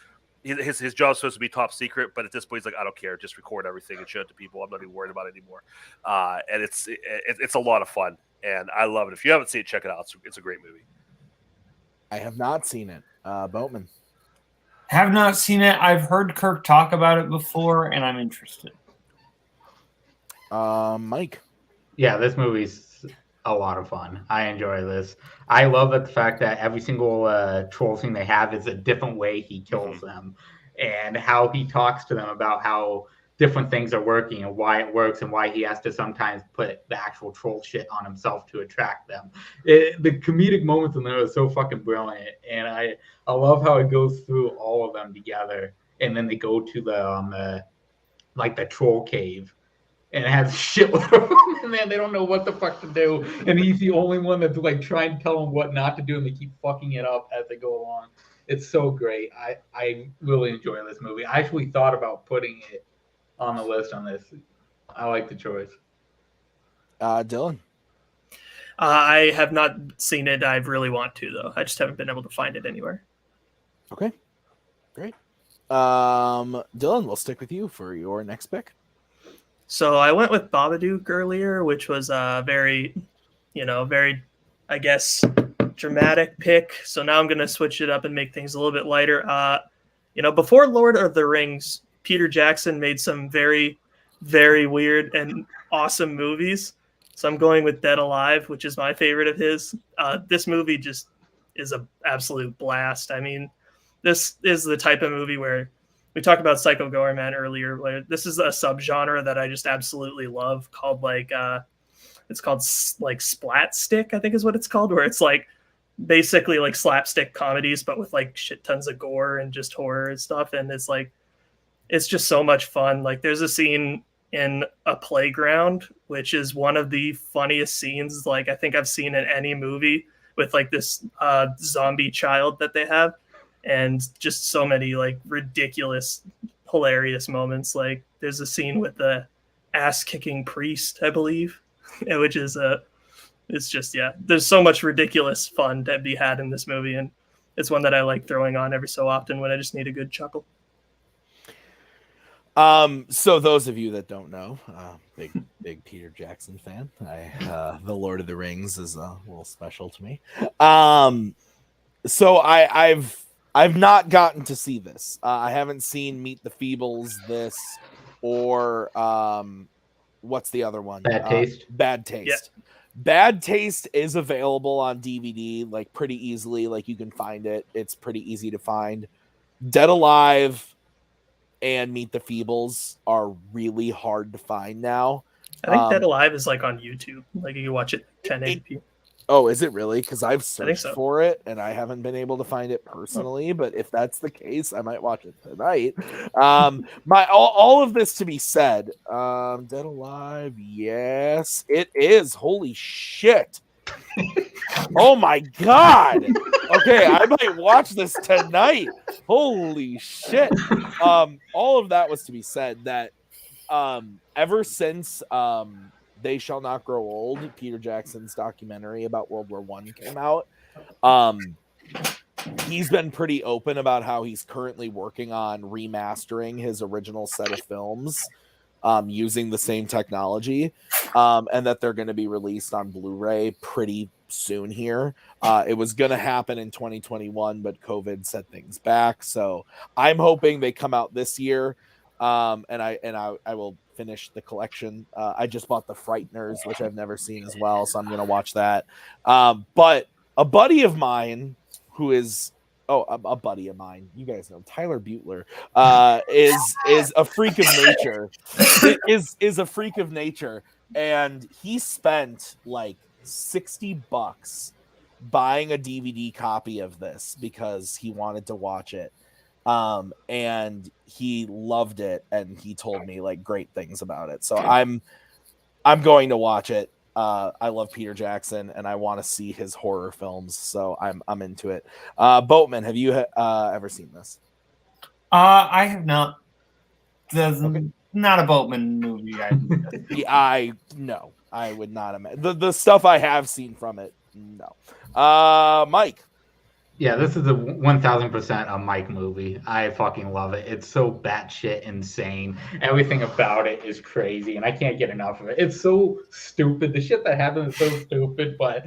his job's supposed to be top secret, but at this point he's like, I don't care, just record everything and show it to people. I'm not even worried about it anymore. And it's a lot of fun, and I love it. If you haven't seen it, check it out. It's a great movie. I have not seen it. Boatman. Have not seen it. I've heard Kirk talk about it before, and I'm interested. Mike. Yeah, this movie's a lot of fun. I enjoy this. I love the fact that every single troll scene they have is a different way he kills them, and how he talks to them about how different things are working and why it works and why he has to sometimes put the actual troll shit on himself to attract them. The comedic moments in there are so fucking brilliant, and I love how it goes through all of them together, and then they go to the troll cave. And it has shit with them, and then they don't know what the fuck to do. And he's the only one that's like trying to tell them what not to do, and they keep fucking it up as they go along. It's so great. I really enjoy this movie. I actually thought about putting it on the list on this. I like the choice. Dylan. I have not seen it. I really want to, though. I just haven't been able to find it anywhere. Okay, great. Dylan, we'll stick with you for your next pick. So I went with Babadook earlier, which was very, I guess, dramatic pick. So now I'm going to switch it up and make things a little bit lighter. Before Lord of the Rings, Peter Jackson made some very, very weird and awesome movies. So I'm going with Dead Alive, which is my favorite of his. This movie just is an absolute blast. I mean, this is the type of movie where we talked about Psycho Goreman earlier. This is a subgenre that I just absolutely love, called it's called like splat stick, I think is what it's called, where it's like basically like slapstick comedies, but with like shit tons of gore and just horror and stuff. And it's just so much fun. Like there's a scene in a playground, which is one of the funniest scenes like I think I've seen in any movie, with like this zombie child that they have, and just so many like ridiculous, hilarious moments. Like there's a scene with the ass kicking priest, I believe, which is it's just, yeah, there's so much ridiculous fun to be had in this movie, and it's one that I like throwing on every so often when I just need a good chuckle. So those of you that don't know, big Peter Jackson fan. The Lord of the Rings is a little special to me. So I've not gotten to see this. I haven't seen Meet the Feebles, this, or what's the other one? Bad Taste. Bad Taste. Yeah. Bad Taste is available on DVD, like pretty easily. Like you can find it. It's pretty easy to find. Dead Alive and Meet the Feebles are really hard to find now. I think Dead Alive is like on YouTube. Like you can watch it 1080p. Oh, is it really? Because I've searched so. for it and I haven't been able to find it personally. But if that's the case, I might watch it tonight. All of this to be said, Dead Alive, yes, it is. Holy shit! Oh my god! Okay, I might watch this tonight. Holy shit! All of that was to be said. That ever since They Shall Not Grow Old, Peter Jackson's documentary about World War I came out, he's been pretty open about how he's currently working on remastering his original set of films using the same technology, and that they're going to be released on Blu-ray pretty soon here. It was going to happen in 2021, but COVID set things back. So I'm hoping they come out this year, and I will finish the collection. I just bought The Frighteners, which I've never seen as well, so I'm going to watch that. But a buddy of mine who is a buddy of mine, you guys know Tyler Butler, is a freak of nature. is a freak of nature, and he spent like $60 buying a DVD copy of this because he wanted to watch it. And he loved it, and he told me like great things about it. So I'm going to watch it. I love Peter Jackson, and I want to see his horror films, so I'm into it. Boatman, have you ever seen this? I have not. Not a Boatman movie. I no, I would not imagine the stuff I have seen from it. No, Mike. Yeah, this is a 1000% a Mike movie. I fucking love it. It's so batshit insane. Everything about it is crazy, and I can't get enough of it. It's so stupid. The shit that happens is so stupid, but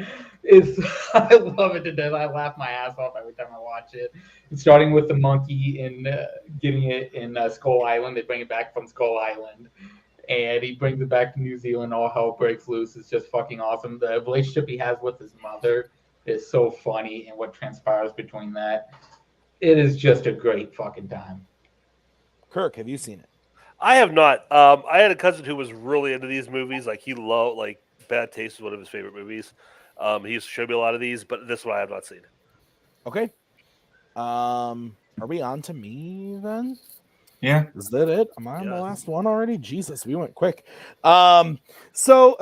I love it to death. I laugh my ass off every time I watch it. Starting with the monkey and getting it in Skull Island. They bring it back from Skull Island, and he brings it back to New Zealand. All hell breaks loose. It's just fucking awesome. The relationship he has with his mother is so funny, and what transpires between that. It is just a great fucking time. Kirk, have you seen it? I have not. I had a cousin who was really into these movies. Like he loved, like Bad Taste was one of his favorite movies. He used to show me a lot of these, but this one I have not seen. Okay. Are we on to me then? Yeah. Is that it? Am I on the last one already? Jesus, we went quick. So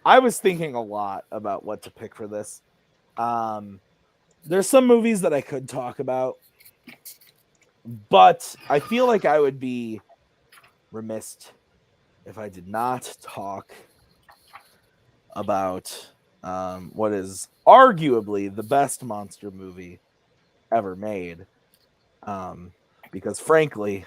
I was thinking a lot about what to pick for this. There's some movies that I could talk about, but I feel like I would be remiss if I did not talk about what is arguably the best monster movie ever made. Because frankly,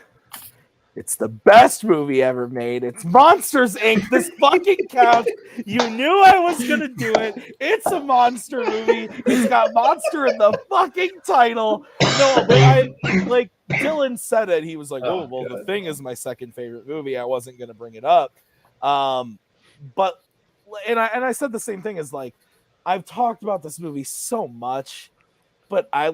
it's the best movie ever made. It's Monsters, Inc. This fucking counts. You knew I was going to do it. It's a monster movie. It's got monster in the fucking title. No, but like Dylan said it. He was like, oh, well, The Thing is my second favorite movie. I wasn't going to bring it up. But I said the same thing as like, I've talked about this movie so much, but I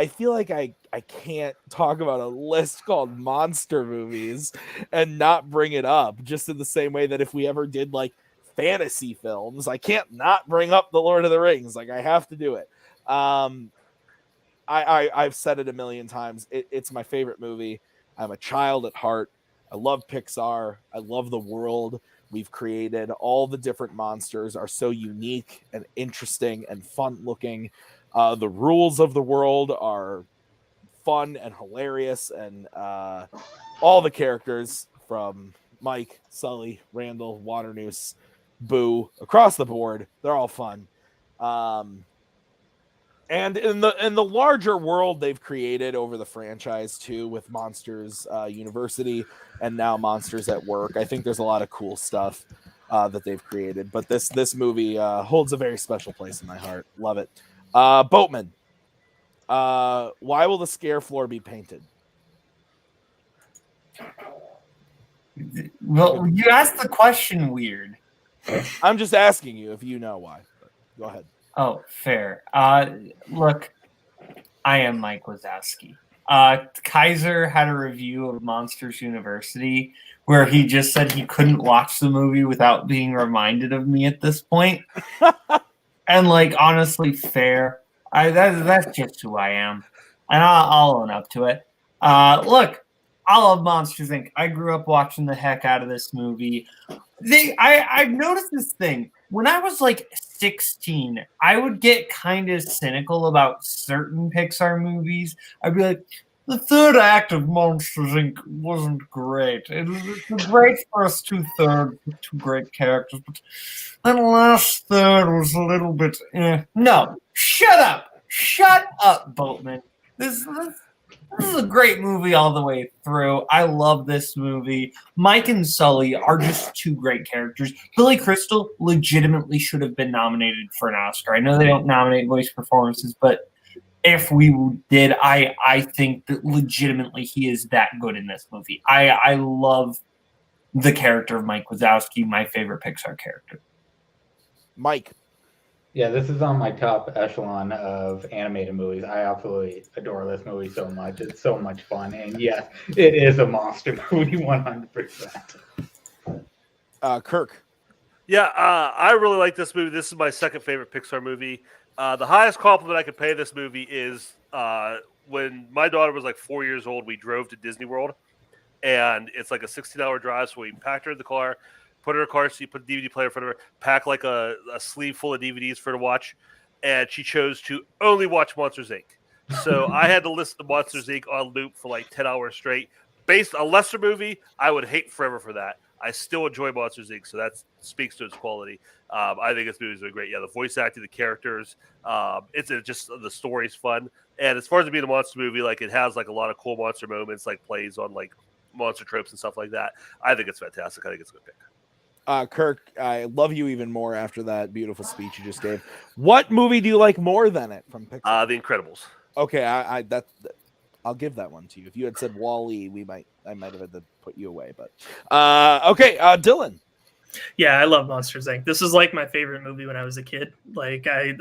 feel like I can't talk about a list called monster movies and not bring it up, just in the same way that if we ever did like fantasy films, I can't not bring up The Lord of the Rings. Like I have to do it. I've said it a million times. It's my favorite movie. I'm a child at heart. I love Pixar. I love the world. we've created. All the different monsters are so unique and interesting and fun looking. The rules of the world are fun and hilarious, and all the characters from Mike, Sully, Randall, Waternoose, Boo, across the board, they're all fun. And in the larger world they've created over the franchise too, with Monsters University and now Monsters at Work, I think there's a lot of cool stuff that they've created. But this movie holds a very special place in my heart. Love it. Boatman, why will the scare floor be painted? Well, you asked the question weird. I'm just asking you if you know why. Go ahead. Oh, fair. Look, I am Mike Wazowski. Kaiser had a review of Monsters University where he just said he couldn't watch the movie without being reminded of me at this point. And like, honestly, fair. That's just who I am, and I'll own up to it. Look, I love Monsters Inc. I grew up watching the heck out of this movie. I've noticed this thing. When I was like 16, I would get kind of cynical about certain Pixar movies. I'd be like, the third act of Monsters Inc. wasn't great. It was a great first two-thirds with two great characters, but that last third was a little bit No, shut up! Shut up, Boatman. This is a great movie all the way through. I love this movie. Mike and Sully are just two great characters. Billy Crystal legitimately should have been nominated for an Oscar. I know they don't nominate voice performances, but if we did, I think that legitimately he is that good in this movie. I love the character of Mike Wazowski, my favorite Pixar character. Mike. Yeah, this is on my top echelon of animated movies. I absolutely adore this movie so much. It's so much fun. And yes, it is a monster movie 100%. Kirk. Yeah, I really like this movie. This is my second favorite Pixar movie. The highest compliment I could pay this movie is when my daughter was like 4 years old, we drove to Disney World. And it's like a 16-hour drive, so we packed her in the car, put her in a car seat, put a DVD player in front of her, pack like a sleeve full of DVDs for her to watch, and she chose to only watch Monsters, Inc. So I had to listen to Monsters, Inc. on loop for like 10 hours straight. Based on a lesser movie, I would hate forever for that. I still enjoy Monsters, Inc., so that speaks to its quality. I think this movie is great. Yeah, the voice acting, the characters, it's just the story's fun. And as far as it being a monster movie, like it has like a lot of cool monster moments, like plays on like monster tropes and stuff like that. I think it's fantastic. I think it's a good pick. Kirk, I love you even more after that beautiful speech you just gave. What movie do you like more than it from Pixar? The Incredibles. Okay, I'll give that one to you. If you had said Wall-E, I might have had to put you away. But okay, Dylan. Yeah, I love Monsters Inc. This is like my favorite movie when I was a kid. Like I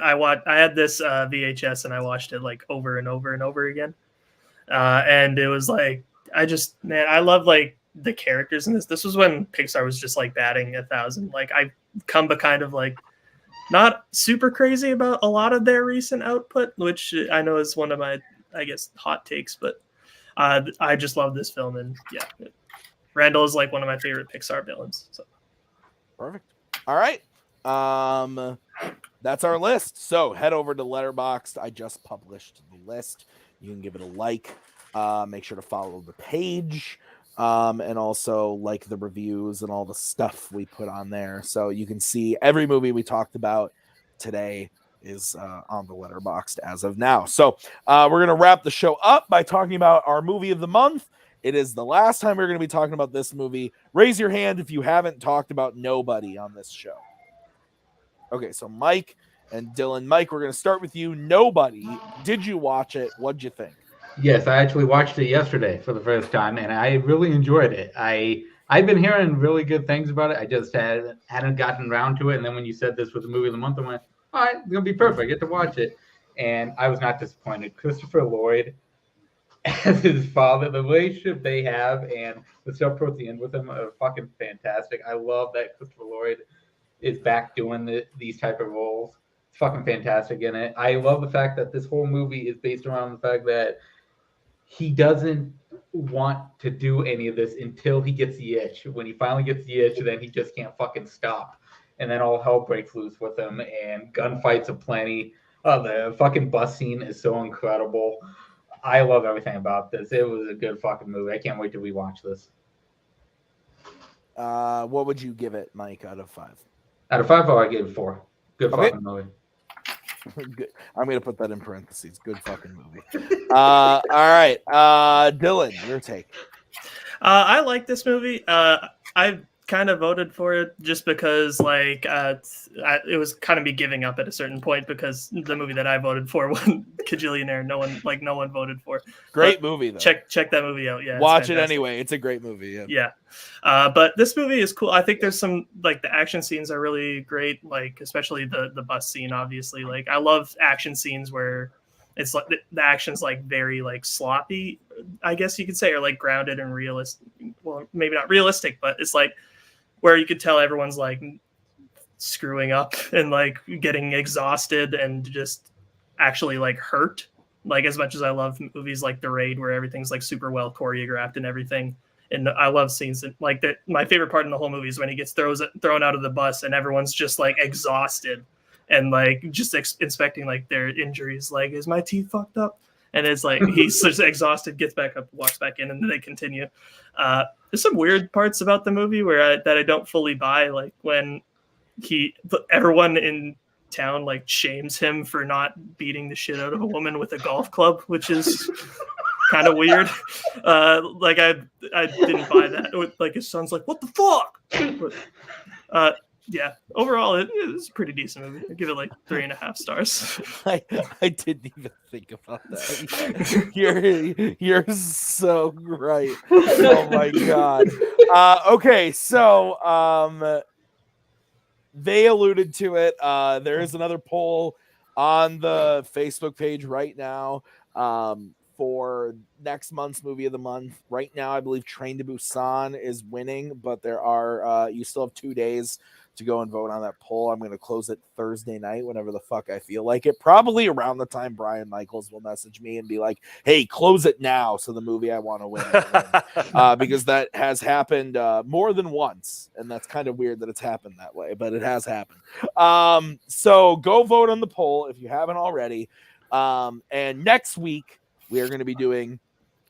had this VHS and I watched it like over and over and over again. And it was like I love like the characters in this. This was when Pixar was just like batting 1,000. Like I've come to kind of like not super crazy about a lot of their recent output, which I know is one of my, I guess, hot takes, but I just love this film. And yeah, Randall is like one of my favorite Pixar villains. So perfect. All right. That's our list. So head over to Letterboxd. I just published the list. You can give it a like. Make sure to follow the page. And also like the reviews and all the stuff we put on there. So you can see every movie we talked about today is on the Letterboxd as of now. So we're going to wrap the show up by talking about our movie of the month. It is the last time we're going to be talking about this movie. Raise your hand if you haven't talked about Nobody on this show. Okay, so Mike and Dylan. Mike, we're going to start with you. Nobody. Did you watch it? What'd you think? Yes, I actually watched it yesterday for the first time, and I really enjoyed it. I've been hearing really good things about it. I just hadn't gotten around to it, and then when you said this was the movie of the month, I went, all right, it's going to be perfect. I get to watch it. And I was not disappointed. Christopher Lloyd as his father, the relationship they have, and the stuff towards the end with him are fucking fantastic. I love that Christopher Lloyd is back doing these type of roles. It's fucking fantastic in it. I love the fact that this whole movie is based around the fact that he doesn't want to do any of this until he gets the itch. When he finally gets the itch, then he just can't fucking stop. And then all hell breaks loose with him, and gunfights aplenty. The fucking bus scene is so incredible. I love everything about this. It was a good fucking movie. I can't wait to rewatch this. What would you give it, Mike, out of 5? Out of 5, I gave it 4. Good Okay. fucking movie. Good. I'm gonna put that in parentheses. Good fucking movie. All right, Dylan, your take. I like this movie. I kind of voted for it just because, like, it was kind of me giving up at a certain point because the movie that I voted for won Kajillionaire. No one voted for. Great movie though. Check that movie out. Yeah, watch it anyway. It's a great movie. Yeah. But this movie is cool. I think there's some, like, the action scenes are really great. Like, especially the bus scene. Obviously, like, I love action scenes where it's like the action's like very like sloppy, I guess you could say, or like grounded and realistic. Well, maybe not realistic, but it's like where you could tell everyone's like screwing up and like getting exhausted and just actually like hurt. Like, as much as I love movies like The Raid, where everything's like super well choreographed and everything. And I love scenes that, like, that. My favorite part in the whole movie is when he gets thrown out of the bus and everyone's just like exhausted and like just inspecting like their injuries. Like, is my teeth fucked up? And it's like he's just exhausted, gets back up, walks back in, and then they continue. There's some weird parts about the movie that I don't fully buy, like when everyone in town like shames him for not beating the shit out of a woman with a golf club, which is kind of weird. Like I didn't buy that. Like, his son's like, what the fuck? But, yeah, overall it's a pretty decent movie. I give it like 3.5 stars. I didn't even think about that. You're so right. Oh my god. Okay, so they alluded to it. There is another poll on the Facebook page right now for next month's movie of the month. Right now, I believe Train to Busan is winning, but there are you still have 2 days to go and vote on that poll. I'm going to close it Thursday night whenever the fuck I feel like it. Probably around the time Brian Michaels will message me and be like, hey, close it now, so the movie I want to win. Because that has happened more than once, and that's kind of weird that it's happened that way, but it has happened. So go vote on the poll if you haven't already. And next week, we are going to be doing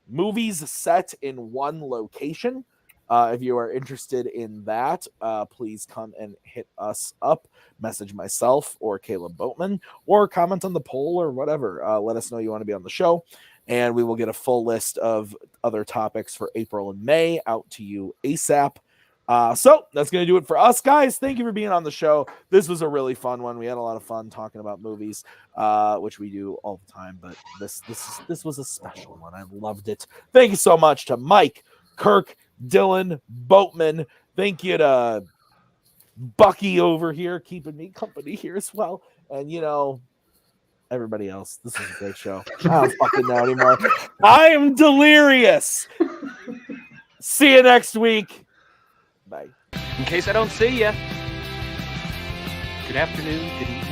movies set in one location. If you are interested in that, please come and hit us up, message myself or Kaleb Boatman, or comment on the poll or whatever. Let us know you want to be on the show, and we will get a full list of other topics for April and May out to you ASAP. So that's going to do it for us, guys. Thank you for being on the show. This was a really fun one. We had a lot of fun talking about movies, which we do all the time, but this was a special one. I loved it. Thank you so much to Mike, Kirk, Dylan, Boatman. Thank you to Bucky over here keeping me company here as well. And, you know, everybody else. This was a great show. I don't fucking know anymore. I am delirious. See you next week. Bye. In case I don't see ya, good afternoon, good evening.